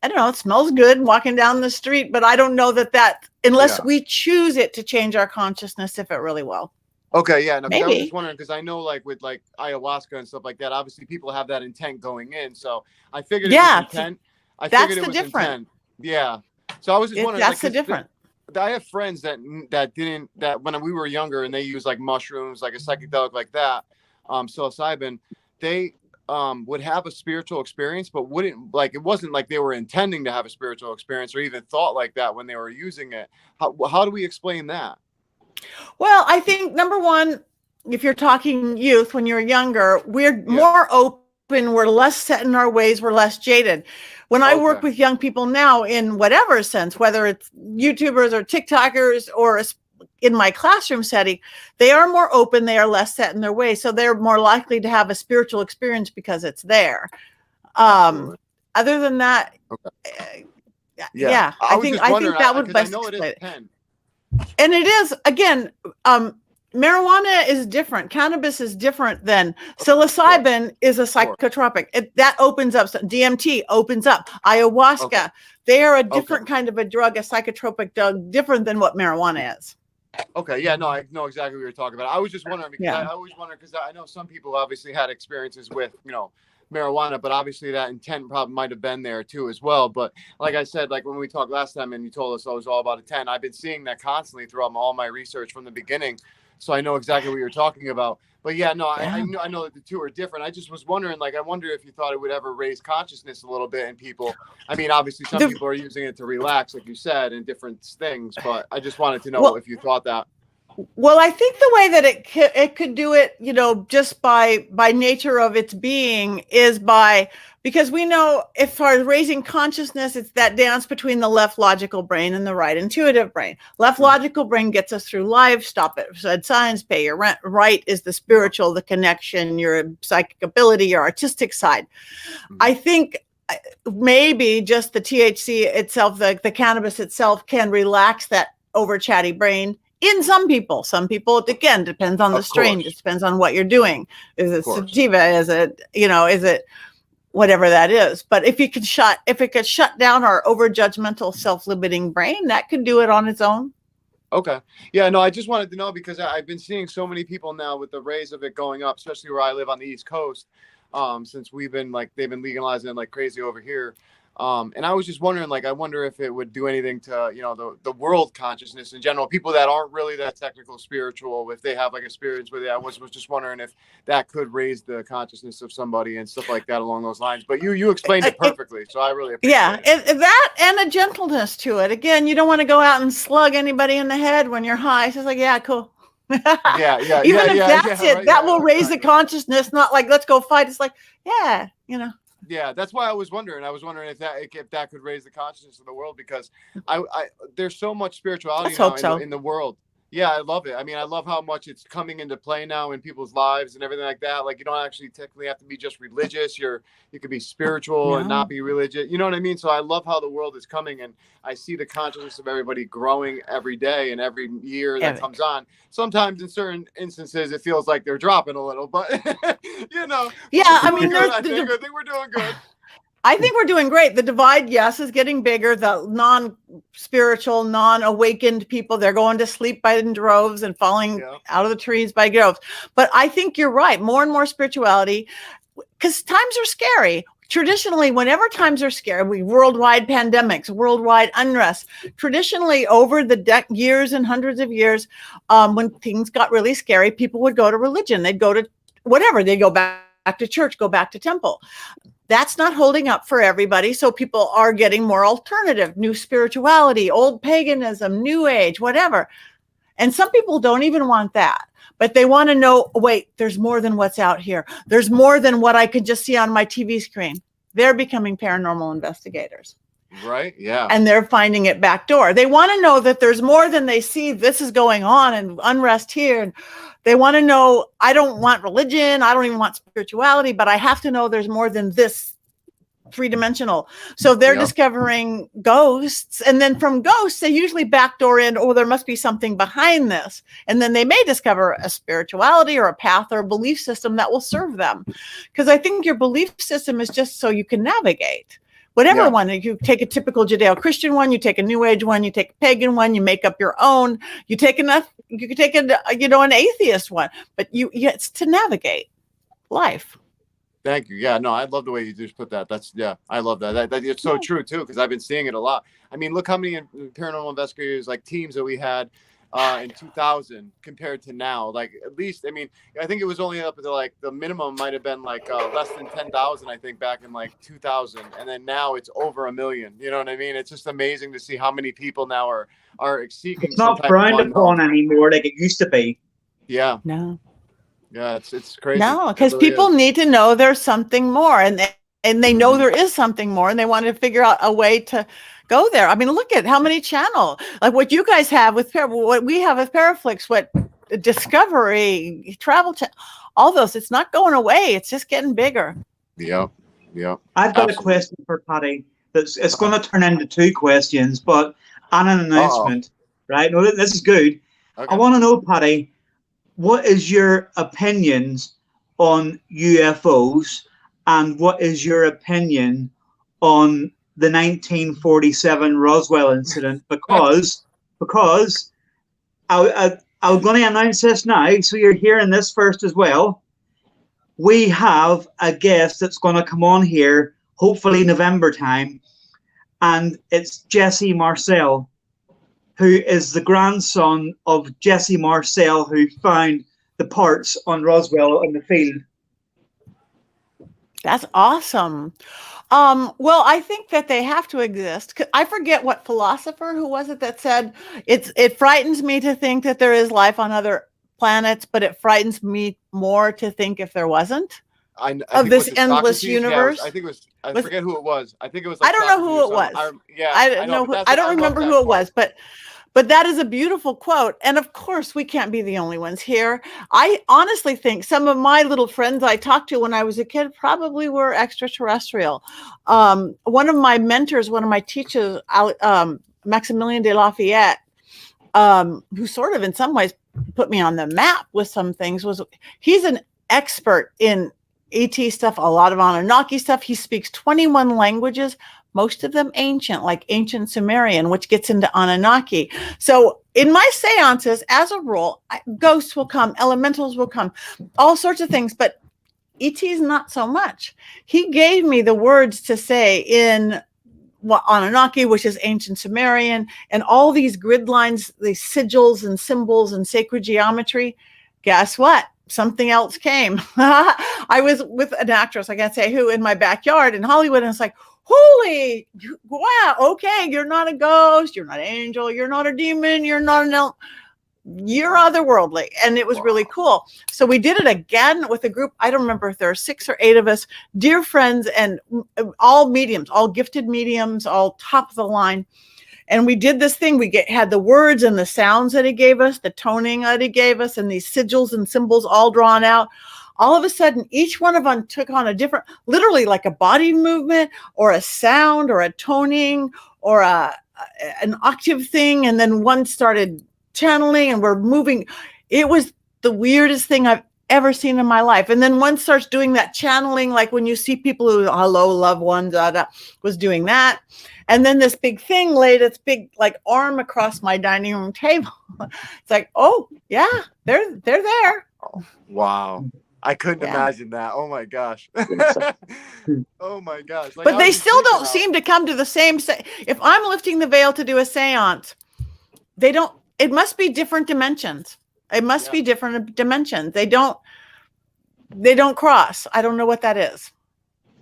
I don't know, it smells good walking down the street, but I don't know that unless we choose it to change our consciousness, if it really will. Okay, yeah. No, I was Maybe. just wondering, because I know with ayahuasca and stuff like that, obviously people have that intent going in. So I figured it was intent. That's the difference. Intent. Yeah. So I was just wondering. That's the difference. I have friends that when we were younger and they use like mushrooms, like a psychedelic like that, psilocybin, they would have a spiritual experience, but it wasn't like they were intending to have a spiritual experience or even thought like that when they were using it. How do we explain that? Well, I think number one, if you're talking youth, when you're younger, we're more open, we're less set in our ways, we're less jaded. When I work with young people now in whatever sense, whether it's YouTubers or TikTokers or in my classroom setting, they are more open, they are less set in their ways. So they're more likely to have a spiritual experience because it's there. Other than that, I think that would best explain it. And it is, again, marijuana is different. Cannabis is different than psilocybin is a psychotropic. That opens up. DMT opens up. Ayahuasca. They are a different kind of a drug, a psychotropic drug, different than what marijuana is. Okay. Yeah. No, I know exactly what you're talking about. I was just wondering because I always wonder, because I know some people obviously had experiences with, marijuana, but obviously that intent probably might have been there too as well. But like I said, like when we talked last time and you told us I was all about intent, I've been seeing that constantly throughout all my research from the beginning. So I know exactly what you're talking about. But I know that the two are different. I just was wondering, I wonder if you thought it would ever raise consciousness a little bit in people. I mean, obviously some people are using it to relax, like you said, and different things, but I just wanted to know if you thought that. Well, I think the way that it could do it, just by nature of its being is because we know as far as raising consciousness, it's that dance between the left logical brain and the right intuitive brain. Left logical brain gets us through life, stop it, said signs, pay your rent. Right is the spiritual, the connection, your psychic ability, your artistic side. I think maybe just the THC itself, the cannabis itself can relax that over chatty brain in some people, it again depends on the Of strain. course. It depends on what you're doing. Is it Of course. sativa? Is it, is it whatever that is? But if it could shut down our over judgmental, self-limiting brain, that could do it on its own. Okay. Yeah, no, I just wanted to know because I've been seeing so many people now with the rays of it going up, especially where I live on the East Coast, since they've been legalizing it like crazy over here. And I was just wondering, like, I wonder if it would do anything to, the world consciousness in general, people that aren't really that technical spiritual, if they have like experience with it. I was just wondering if that could raise the consciousness of somebody and stuff like that along those lines. But you explained it perfectly. So I really appreciate it. That and a gentleness to it. Again, you don't want to go out and slug anybody in the head when you're high. It's just like, yeah, cool. Even if that's it, that will raise the consciousness, not like, let's go fight. It's like, yeah, Yeah, that's why I was wondering. I was wondering if that could raise the consciousness of the world, because I there's so much spirituality now in the world. Yeah, I love it. I mean, I love how much it's coming into play now in people's lives and everything like that. Like, you don't actually technically have to be just religious. You could be spiritual and not be religious. You know what I mean? So I love how the world is coming, and I see the consciousness of everybody growing every day and every year that comes on. Sometimes in certain instances, it feels like they're dropping a little, but Yeah, I mean, I think we're doing good. I think we're doing great. The divide, yes, is getting bigger. The non-spiritual, non-awakened people, they're going to sleep in droves and falling out of the trees by droves. But I think you're right. More and more spirituality, because times are scary. Traditionally, whenever times are scary, worldwide pandemics, worldwide unrest, traditionally over the years and hundreds of years, when things got really scary, people would go to religion. They'd go to whatever. They'd go back to church, go back to temple. That's not holding up for everybody. So people are getting more alternative, new spirituality, old paganism, new age, whatever. And some people don't even want that, but they want to know, wait, there's more than what's out here. There's more than what I could just see on my TV screen. They're becoming paranormal investigators. Right. Yeah. And they're finding it backdoor. They want to know that there's more than they see. This is going on and unrest here. And they want to know, I don't want religion. I don't even want spirituality, but I have to know there's more than this three-dimensional. So they're discovering ghosts. And then from ghosts, they usually backdoor in, oh, there must be something behind this. And then they may discover a spirituality or a path or a belief system that will serve them. Because I think your belief system is just so you can navigate. Whatever one, you take a typical Judeo-Christian one, you take a New Age one, you take a pagan one, you make up your own. You could take an atheist one, but it's to navigate life. Thank you. Yeah, no, I love the way you just put that. I love that. That it's so true too, because I've been seeing it a lot. I mean, look how many paranormal investigators, like teams that we had in 2000 compared to now. Like, at least, I mean, I think it was only up to like the minimum might have been like less than 10,000, I think, back in like 2000, and then now it's over 1 million. You know what I mean? It's just amazing to see how many people now are seeking. It's not frowned upon anymore like it used to be. Yeah. No. Yeah, it's crazy. No, because people need to know there's something more, and they know there is something more, and they want to figure out a way to go there. I mean, look at how many channels, like what you guys have with what we have with Paraflix, what Discovery, Travel Channel, all those. It's not going away. It's just getting bigger. Yeah. I've got a question for Patty. It's going to turn into two questions, but on an announcement, right? No, this is good. Okay. I want to know, Patty, what is your opinions on UFOs, and what is your opinion on the 1947 Roswell incident? Because I'm going to announce this now, so you're hearing this first as well. We have a guest that's going to come on here, hopefully November time, and it's Jesse Marcel, who is the grandson of Jesse Marcel, who found the parts on Roswell in the field. That's awesome. Well, I think that they have to exist. I forget what philosopher, who was it that said, it frightens me to think that there is life on other planets, but it frightens me more to think if there wasn't. Of this endless universe. Yeah, I think it was. I forget who it was. I think it was. Like I don't know who it was. I don't remember who it was, but that is a beautiful quote. And of course, we can't be the only ones here. I honestly think some of my little friends I talked to when I was a kid probably were extraterrestrial. One of my mentors, one of my teachers, Maximilien de Lafayette, who sort of in some ways put me on the map with some things, he's an expert in ET stuff, a lot of Anunnaki stuff. He speaks 21 languages, most of them ancient, like ancient Sumerian, which gets into Anunnaki. So in my seances, as a rule, ghosts will come, elementals will come, all sorts of things, but ET's not so much. He gave me the words to say in Anunnaki, which is ancient Sumerian, and all these grid lines, these sigils and symbols and sacred geometry. Guess what? Something else came. I was with an actress, I can't say who, in my backyard in Hollywood, and it's like, holy, wow, okay, you're not a ghost, you're not an angel, you're not a demon, you're not an elf, you're otherworldly. And it was really cool. So we did it again with a group. I don't remember if there are 6 or 8 of us, dear friends, and all mediums, all gifted mediums, all top of the line. And we did this thing. We had the words and the sounds that he gave us, the toning that he gave us, and these sigils and symbols all drawn out. All of a sudden, each one of them took on a different, literally like a body movement or a sound or a toning or an octave thing. And then one started channeling and we're moving. It was the weirdest thing I've ever seen in my life. And then one starts doing that channeling, like when you see people who, hello, loved one, was doing that. And then this big thing laid its big like arm across my dining room table. It's like, oh yeah, they're there. Oh, wow. I couldn't imagine that. Oh my gosh. Oh my gosh. Like, but they still don't seem to come to the same. If I'm lifting the veil to do a seance, they don't, it must be different dimensions. It must be different dimensions. They don't cross. I don't know what that is.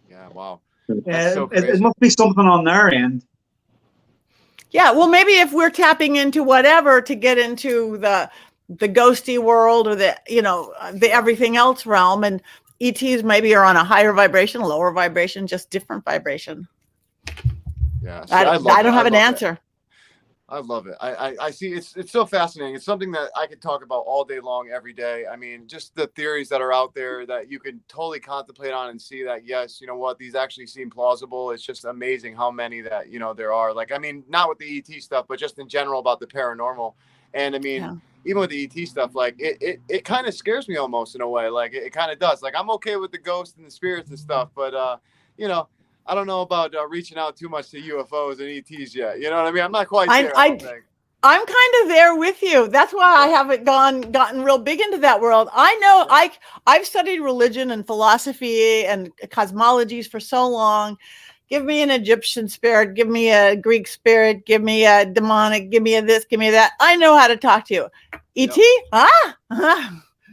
Yeah. Wow. Yeah, so it must be something on their end. Yeah. Well, maybe if we're tapping into whatever to get into the ghosty world or the everything else realm, and ETs maybe are on a higher vibration, lower vibration, just different vibration. Yeah. I don't have an answer. I love it. I see. It's so fascinating. It's something that I could talk about all day long, every day. I mean, just the theories that are out there that you can totally contemplate on and see that, yes, you know what, these actually seem plausible. It's just amazing how many that, there are. Like, I mean, not with the ET stuff, but just in general about the paranormal. And I mean, even with the ET stuff, like it kind of scares me almost in a way. Like it kind of does. Like I'm okay with the ghosts and the spirits and stuff, but I don't know about reaching out too much to UFOs and ETs yet. You know what I mean? I'm not quite there. I'm kind of there with you. That's why I haven't gotten real big into that world. I know I've studied religion and philosophy and cosmologies for so long. Give me an Egyptian spirit, give me a Greek spirit, give me a demonic, give me a this, give me that. I know how to talk to you. ET?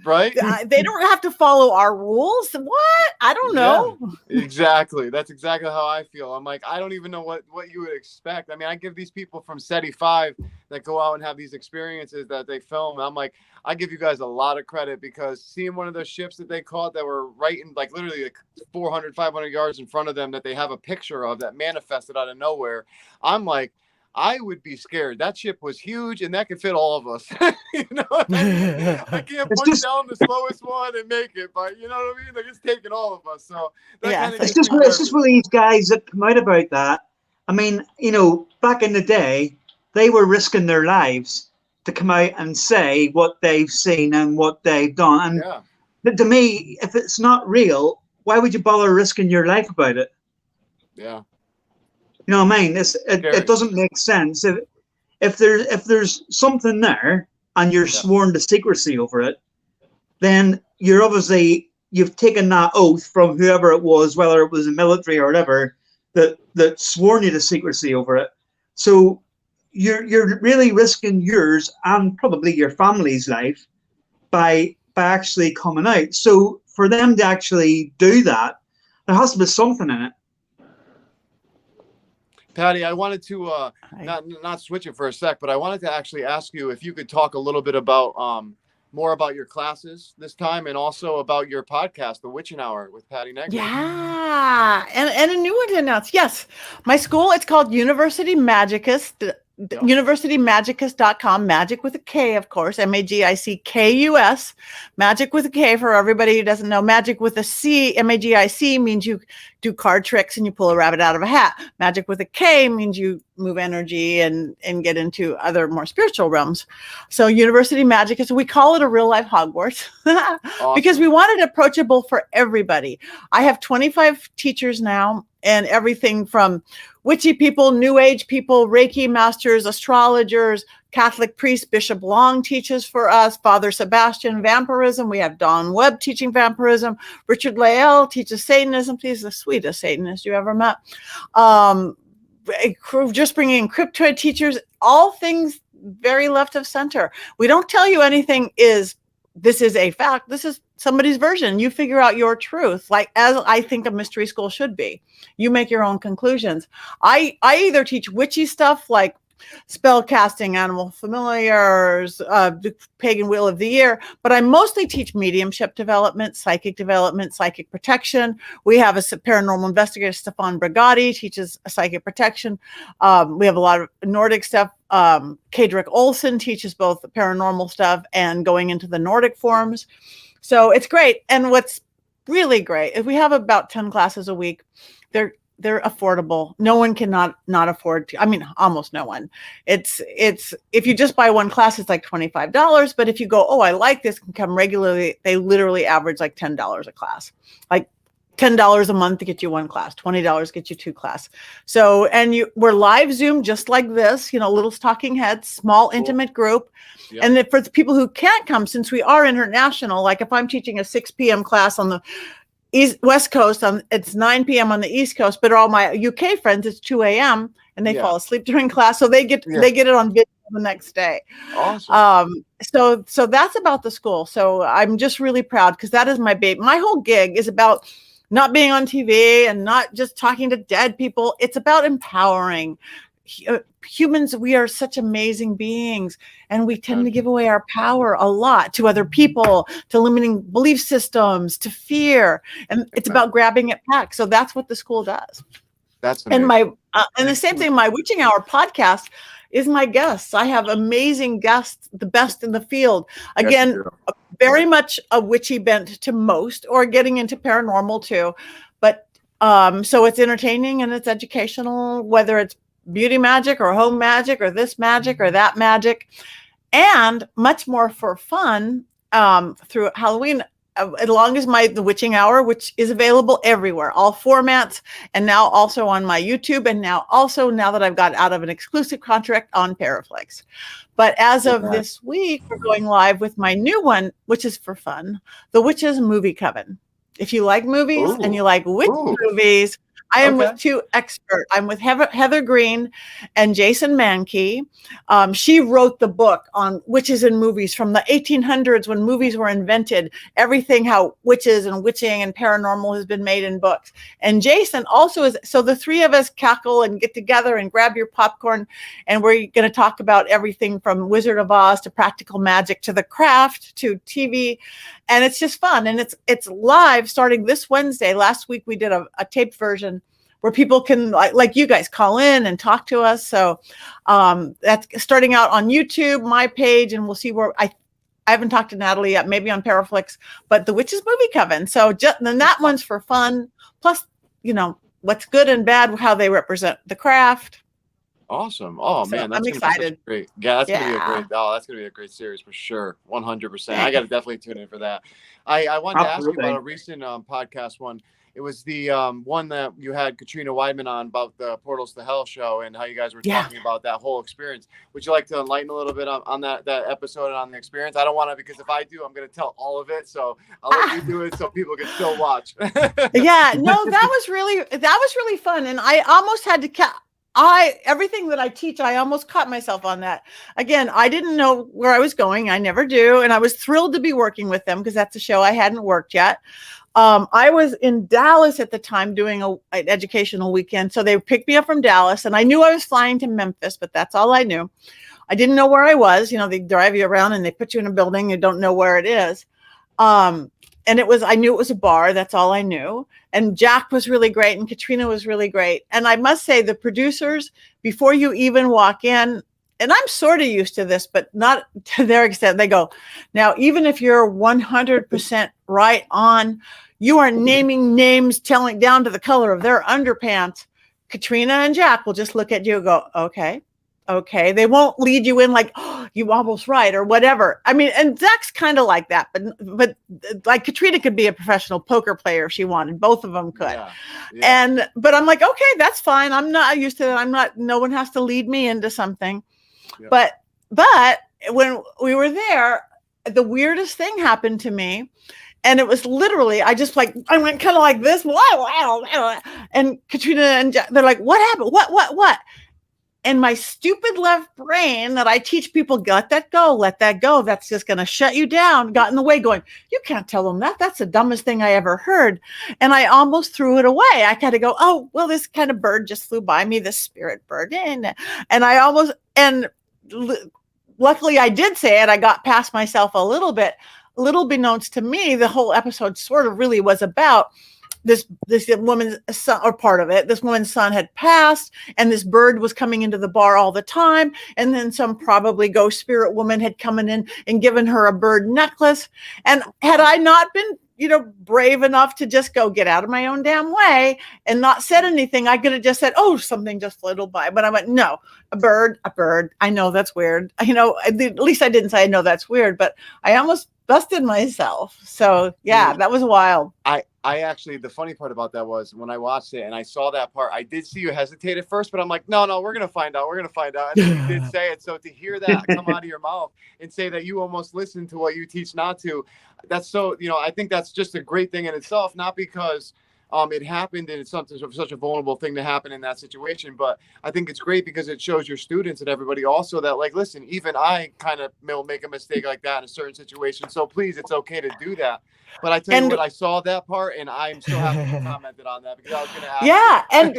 Right? They don't have to follow our rules. What? I don't know. Yeah, exactly. That's exactly how I feel. I'm like, I don't even know what you would expect. I mean, I give these people from SETI 5 that go out and have these experiences that they film. And I'm like, I give you guys a lot of credit because seeing one of those ships that they caught that were right in like literally like 400, 500 yards in front of them that they have a picture of that manifested out of nowhere. I'm like, I would be scared. That ship was huge, and that could fit all of us. You know what I mean? I can't push down the slowest one and make it, but you know what I mean? Like it's taking all of us. So it's just for these guys that come out about that. I mean, back in the day, they were risking their lives to come out and say what they've seen and what they've done. And to me, if it's not real, why would you bother risking your life about it? Yeah. You know what I mean? It doesn't make sense. If there's something there and you're sworn to secrecy over it, then you've taken that oath from whoever it was, whether it was the military or whatever, that sworn you to secrecy over it. So you're really risking yours and probably your family's life by actually coming out. So for them to actually do that, there has to be something in it. Patty, I wanted to not switch it for a sec, but I wanted to actually ask you if you could talk a little bit about more about your classes this time and also about your podcast, The Witching Hour with Patti Negri. Yeah, and a new one to announce. Yes, my school, it's called University Magicus, universitymagicus.com, magic with a K, of course, MAGICKUS, magic with a K for everybody who doesn't know. Magic with a C, MAGIC, means you do card tricks and you pull a rabbit out of a hat. Magic with a K means you move energy and get into other more spiritual realms. So university magic is, we call it a real life Hogwarts because we want it approachable for everybody. I have 25 teachers now, and everything from witchy people, new age people, Reiki masters, astrologers, Catholic priest. Bishop Long teaches for us, Father Sebastian, vampirism. We have Don Webb teaching vampirism. Richard Lael teaches Satanism. He's the sweetest Satanist you ever met. Just bringing in cryptoid teachers, all things very left of center. We don't tell you anything this is a fact. This is somebody's version. You figure out your truth, like as I think a mystery school should be. You make your own conclusions. I either teach witchy stuff like spell casting, animal familiars, the pagan wheel of the year, but I mostly teach mediumship development, psychic protection. We have a paranormal investigator, Stefan Brigatti, teaches psychic protection. We have a lot of Nordic stuff. Kadrick Olson teaches both the paranormal stuff and going into the Nordic forms. So it's great. And what's really great is we have about 10 classes a week. They're affordable. No one cannot afford to. I mean, almost no one. It's if you just buy one class, it's like $25. But if you go, oh, I like this, can come regularly, they literally average like $10 a class. Like $10 a month to get you one class, $20 get you two class. So, and we're live Zoom just like this, little talking heads, small intimate group. Yep. And then for the people who can't come, since we are international, like if I'm teaching a 6 p.m. class on the West Coast, it's 9 p.m. on the East Coast, but all my UK friends, it's 2 a.m. and they fall asleep during class. So they get it on video the next day. Awesome. So that's about the school. So I'm just really proud because that is my baby. My whole gig is about not being on TV and not just talking to dead people. It's about empowering humans. We are such amazing beings, and we tend to give away our power a lot to other people, to limiting belief systems, to fear, and it's about grabbing it back. So that's what the school does. That's amazing. And and the same thing, my Witching Hour podcast is my guests. I have amazing guests, the best in the field. Again, very much a witchy bent to most, or getting into paranormal too. But so it's entertaining and it's educational, whether it's beauty magic or home magic or this magic or that magic, and much more for fun through Halloween, as long as the Witching Hour, which is available everywhere, all formats, and now also on my YouTube, and now that I've got out of an exclusive contract on Paraflix. But as of this week, we're going live with my new one, which is for fun, the Witches Movie Coven. If you like movies and you like witch movies, I am with two experts. I'm with Heather Green and Jason Mankey. She wrote the book on witches in movies from the 1800s when movies were invented. Everything how witches and witching and paranormal has been made in books. And Jason also is. So the three of us cackle and get together and grab your popcorn. And we're going to talk about everything from Wizard of Oz to practical magic to The Craft to TV. And it's just fun. And it's live starting this Wednesday. Last week we did a taped version where people can, like you guys, call in and talk to us. So that's starting out on YouTube, my page, and we'll see where I haven't talked to Natalie yet, maybe on Paraflix, but the Witches Movie Coven. So then that one's for fun. Plus, what's good and bad, how they represent the craft. Awesome. Oh So man, that's I'm excited. Great. Yeah, that's gonna be a great series for sure. 100%. I gotta definitely tune in for that. I wanted to ask you about a recent podcast one. It was the one that you had Katrina Weidman on about the Portals to Hell show and how you guys were talking about that whole experience. Would you like to enlighten a little bit on that episode and on the experience? I don't want to, because if I do, I'm going to tell all of it. So I'll let you do it so people can still watch. Yeah, no, that was really fun. And I almost had to everything that I teach, I almost caught myself on that. Again, I didn't know where I was going. I never do. And I was thrilled to be working with them because that's a show I hadn't worked yet. I was in Dallas at the time doing an educational weekend. So they picked me up from Dallas and I knew I was flying to Memphis, but that's all I knew. I didn't know where I was. They drive you around and they put you in a building. You don't know where it is. And I knew it was a bar. That's all I knew. And Jack was really great. And Katrina was really great. And I must say the producers, before you even walk in, and I'm sort of used to this, but not to their extent. They go, now, even if you're 100% right on, you are naming names, telling down to the color of their underpants. Katrina and Jack will just look at you and go, okay. Okay. They won't lead you in like, oh, you almost right or whatever. I mean, and Zach's kind of like that, but like Katrina could be a professional poker player if she wanted. Both of them could. Yeah. But I'm like, okay, that's fine. I'm not used to that. No one has to lead me into something. Yeah. But when we were there, the weirdest thing happened to me. And it was literally, I went kind of like this. And Katrina and Jack, they're like, what happened? What? And my stupid left brain that I teach people, let that go. That's just going to shut you down. Got in the way going, you can't tell them that. That's the dumbest thing I ever heard. And I almost threw it away. I kind of go, oh, well, this kind of bird just flew by me, the spirit bird. And luckily I did say it. I got past myself a little bit. Little beknownst to me, the whole episode sort of really was about this woman's son, or part of it. This woman's son had passed, and this bird was coming into the bar all the time. And then some probably ghost spirit woman had come in and given her a bird necklace. And had I not been, brave enough to just go get out of my own damn way and not said anything, I could have just said, oh, something just flitted by. But I went, no, a bird. I know that's weird. At least I didn't say I know that's weird, but I almost busted myself. So yeah, that was wild. I actually, the funny part about that was when I watched it and I saw that part, I did see you hesitate at first, but I'm like, no, we're going to find out. And then you did say it. So to hear that come out of your mouth and say that you almost listen to what you teach not to, that's so, I think that's just a great thing in itself, not because it happened and it's such a vulnerable thing to happen in that situation. But I think it's great because it shows your students and everybody also that, like, listen, even I kind of make a mistake like that in a certain situation. So please, it's okay to do that. But I tell you what, I saw that part and I'm so happy you commented on that because I was going to ask. Yeah. And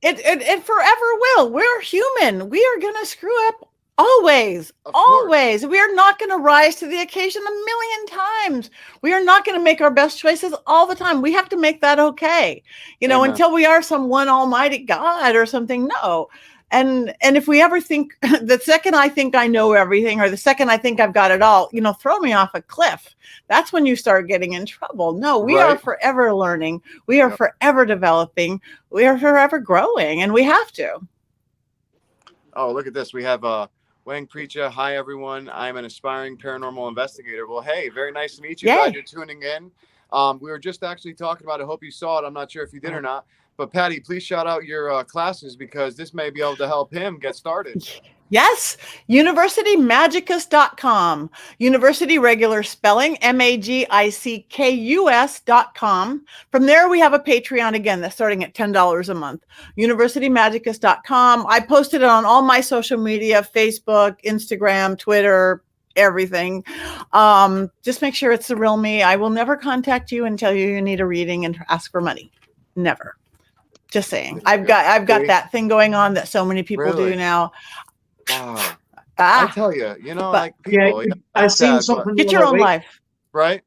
it forever will. We're human. We are going to screw up. Always. We are not going to rise to the occasion 1,000,000 times. We are not going to make our best choices all the time. We have to make that okay. Until we are some one almighty God or something. No. And if we ever think the second I think I know everything, or the second I think I've got it all, throw me off a cliff. That's when you start getting in trouble. No, we are forever learning. We are forever developing. We are forever growing, and we have to. Oh, look at this. We have Wang Preacher. Hi, everyone. I'm an aspiring paranormal investigator. Well, hey, very nice to meet you. Glad you're tuning in. We were just actually talking about it. I hope you saw it. I'm not sure if you did or not. But Patty, please shout out your classes because this may be able to help him get started. Yes. UniversityMagicus.com. University regular spelling, MAGICKUS.com. From there, we have a Patreon again that's starting at $10 a month. UniversityMagicus.com. I posted it on all my social media, Facebook, Instagram, Twitter, everything. Just make sure it's the real me. I will never contact you and tell you need a reading and ask for money. Never. Just saying. I've got that thing going on that so many people do now. Wow. I tell you, like people. I've seen something. Get your own life. Right?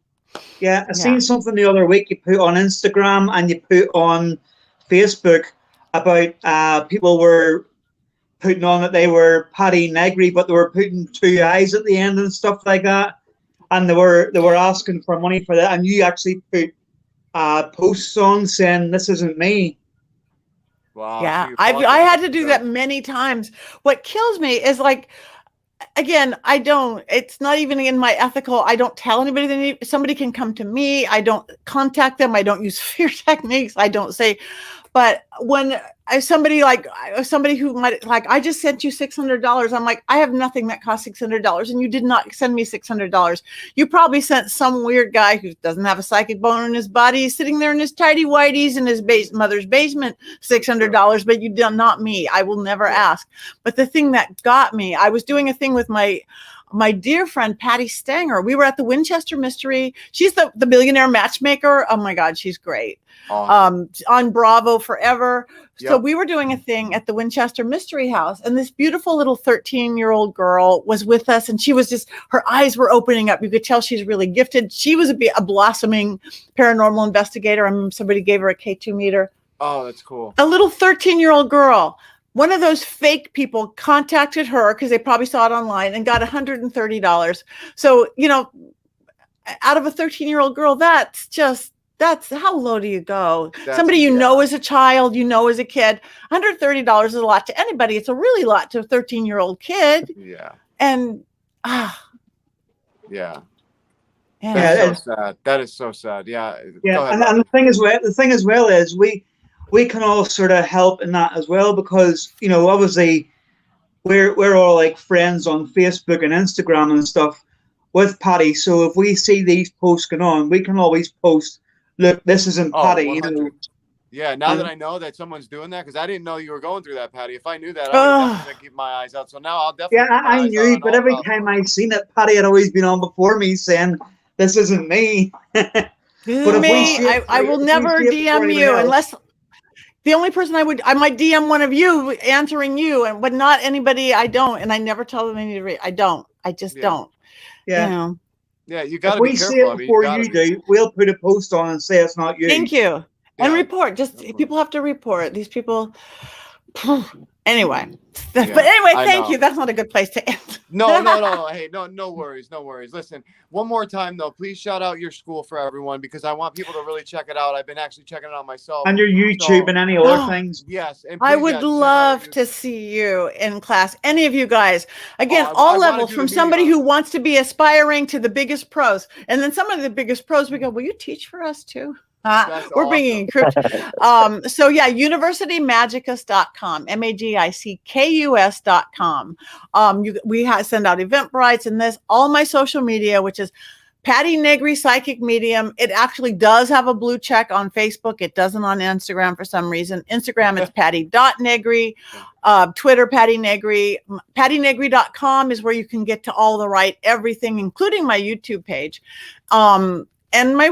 Yeah, I seen something the other week you put on Instagram and you put on Facebook about people were putting on that they were Patti Negri, but they were putting 2 eyes at the end and stuff like that. And they were asking for money for that. And you actually put posts on saying this isn't me. Wow. Yeah, I had to do that many times. What kills me is again, it's not even in my ethical. I don't tell anybody somebody can come to me. I don't contact them. I don't use fear techniques. I don't say, but when somebody who might I just sent you $600. I'm like, I have nothing that costs $600 and you did not send me $600. You probably sent some weird guy who doesn't have a psychic bone in his body. He's sitting there in his tidy whities in his mother's basement, $600, but you did not me. I will never ask. But the thing that got me, I was doing a thing with my dear friend, Patty Stanger. We were at the Winchester Mystery. She's the millionaire matchmaker. Oh my God, she's great. Awesome. On Bravo forever. Yep. So we were doing a thing at the Winchester Mystery House, and this beautiful little 13-year-old girl was with us, and she was just, her eyes were opening up. You could tell she's really gifted. She was a blossoming paranormal investigator. Somebody gave her a K2 meter. Oh, that's cool. A little 13-year-old girl. one of those fake people contacted her because they probably saw it online and got $130. So, out of a 13-year-old girl, that's how low do you go? Somebody know as a child, as a kid, $130 is a lot to anybody. It's a really lot to a 13-year-old kid. Yeah. And yeah. Yeah, so sad. That is so sad. Yeah. Yeah. And the thing as well is we can all sort of help in that as well, because, obviously we're all like friends on Facebook and Instagram and stuff with Patty. So if we see these posts going on, we can always post, look, this isn't Patty, Yeah, now that I know that someone's doing that, because I didn't know you were going through that, Patty. If I knew that, I would definitely keep my eyes out. So now I'll definitely. Yeah, I knew, but every time I've seen it, Patty had always been on before me saying, "This isn't me." But I will never DM you unless the only person I might DM one of you answering you, but not anybody. I don't, and I never tell them any to read. I don't. I just don't. Yeah. Yeah, you got to be careful. If we see it before you do, we'll put a post on and say it's not you. Thank you. And report. People have to report. These people. Anyway. But anyway, thank you. That's not a good place to end. No. Hey, no worries. Listen, one more time though, please shout out your school for everyone, because I want people to really check it out. I've been actually checking it out myself. And your YouTube and any other things. Yes. And I would love to see you in class. Any of you guys. Again, all levels, from somebody who wants to be aspiring to the biggest pros. And then some of the biggest pros, we go, will you teach for us too? We're bringing encryption. So yeah, universitymagicus.com, magickus.com. We send out Eventbrites and this, all my social media, which is Patti Negri Psychic Medium. It actually does have a blue check on Facebook. It doesn't on Instagram for some reason. Instagram, it's Patti.Negri. Twitter, Patti Negri. PattyNegri.com is where you can get to all the everything, including my YouTube page. And my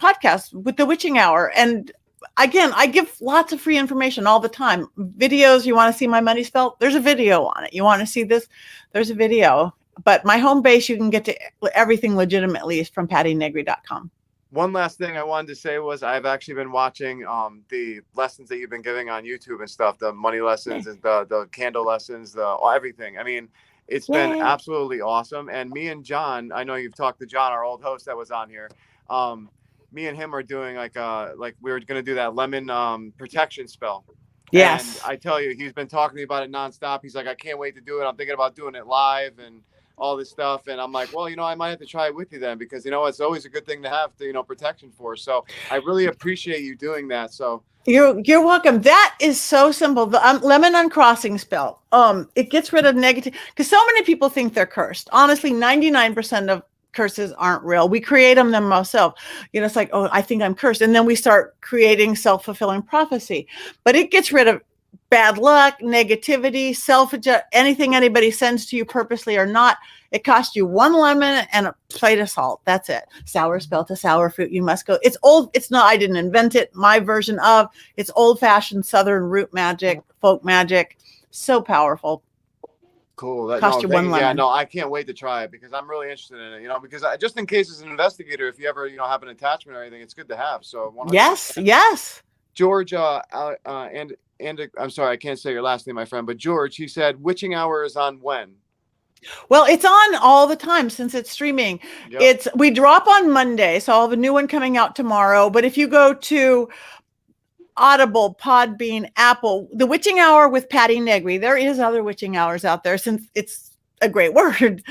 podcast with the Witching Hour. And again, I give lots of free information all the time. Videos, you want to see my money spell? There's a video on it. You want to see this? There's a video. But my home base, you can get to everything legitimately, is from PattyNegri.com. One last thing I wanted to say was I've actually been watching the lessons that you've been giving on YouTube and stuff, the money lessons, and the candle lessons, everything. I mean, it's been absolutely awesome. And me and John, I know you've talked to John, our old host that was on here. Me and him are doing like we were going to do that lemon protection spell. Yes. And I tell you, he's been talking to me about it nonstop. He's like, I can't wait to do it. I'm thinking about doing it live and all this stuff. And I'm like, well, I might have to try it with you then, because, it's always a good thing to have protection for. So I really appreciate you doing that. So you're welcome. That is so simple. The lemon uncrossing spell. It gets rid of negative, because so many people think they're cursed. Honestly, 99% of curses aren't real. We create them ourselves. It's like, oh, I think I'm cursed. And then we start creating self-fulfilling prophecy. But it gets rid of bad luck, negativity, anything anybody sends to you purposely or not. It costs you one lemon and a plate of salt. That's it. Sour spell to sour fruit. You must go. It's old. It's not, I didn't invent it. My version of it's old fashioned Southern root magic, folk magic. So powerful. Cool. Cost you one lemon. Yeah, no, I can't wait to try it, because I'm really interested in it, because just in case as an investigator, if you ever, have an attachment or anything, it's good to have. So 100%. Yes. George, and I'm sorry, I can't say your last name, my friend, but George, he said, Witching Hour is on when? Well, it's on all the time since it's streaming. Yep. We drop on Monday, so I'll have a new one coming out tomorrow. But if you go to Audible, Podbean, Apple, The Witching Hour with Patti Negri, there is other witching hours out there, since it's a great word.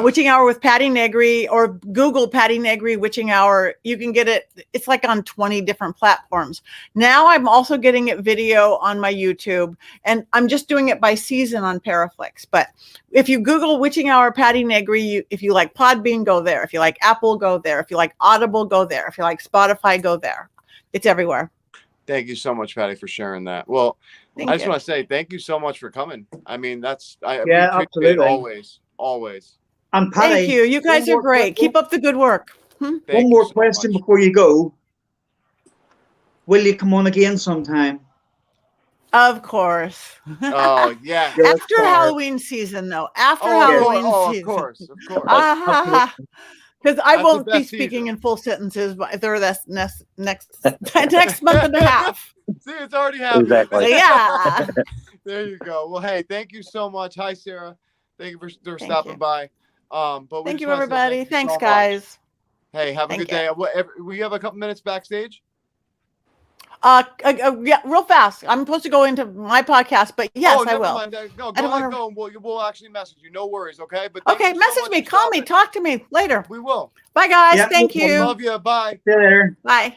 Witching Hour with Patti Negri, or Google Patti Negri Witching Hour. You can get it. It's like on 20 different platforms. Now I'm also getting it video on my YouTube, and I'm just doing it by season on Paraflix. But if you Google Witching Hour Patti Negri, if you like Podbean, go there. If you like Apple, go there. If you like Audible, go there. If you like Spotify, go there. It's everywhere. Thank you so much, Patty, for sharing that. Well, I just want to say thank you so much for coming. I mean, absolutely. Always. And Patty, thank you. You guys are great. Keep up the good work. One more question before you go. Will you come on again sometime? Of course. Oh, yeah. After Halloween season, though. Halloween season. Of course. Because I won't be speaking in full sentences for the next month and a half. See, it's already happening. Exactly. Yeah. There you go. Well, hey, thank you so much. Hi, Sarah. Thank you for Thank stopping you. by. But we Thank just you, wanna say everybody. thank you Thanks, so much. guys. Hey, have a Thank good day. We have a couple minutes backstage. Yeah, real fast. I'm supposed to go into my podcast, but yes, Oh, I never will. mind. No, I go don't ahead, wanna- go. We'll actually message you. No worries, okay? But thank Okay, you so message much me, for call me, stopping. talk to me later. We will. Bye, guys. Yeah, Thank no problem. you. Love you. Bye. See you later. Bye.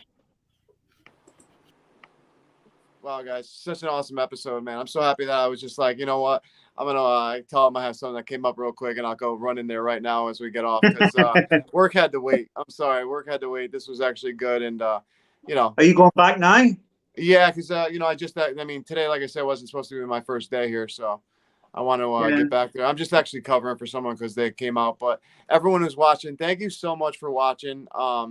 Wow, guys, such an awesome episode, man. I'm so happy that I was just like, you know what? I'm gonna tell them I have something that came up real quick, and I'll go run in there right now as we get off because work had to wait. I'm sorry, work had to wait. This was actually good, and you know, Are you going back now? yeah, because you know, I mean, today, like I said, wasn't supposed to be my first day here, so I want to Yeah. get back there. I'm just actually covering for someone because they came out. But everyone who's watching, thank you so much for watching.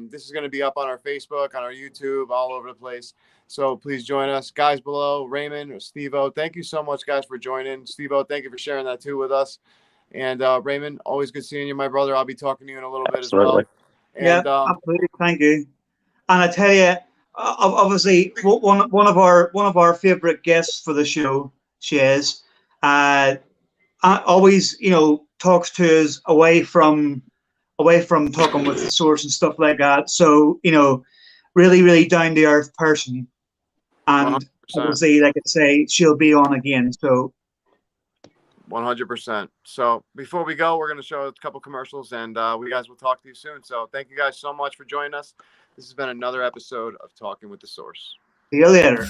This is going to be up on our Facebook, on our YouTube, all over the place. So please join us, guys below, Raymond or Steve-O. Thank you so much, guys, for joining. Steve-O, thank you for sharing that too with us. And Raymond, always good seeing you, my brother. I'll be talking to you in a little bit as well. Absolutely. Yeah, And absolutely. Thank you. And I tell you, obviously, one of our favorite guests for the show, she is, always talks to us away from talking with the source and stuff like that. So really down to earth person, and 100%. obviously, like I say, she'll be on again. So 100%. So before we go, we're going to show a couple commercials, and we guys will talk to you soon. So thank you guys so much for joining us. This has been another episode of Talking with the Source. see you later.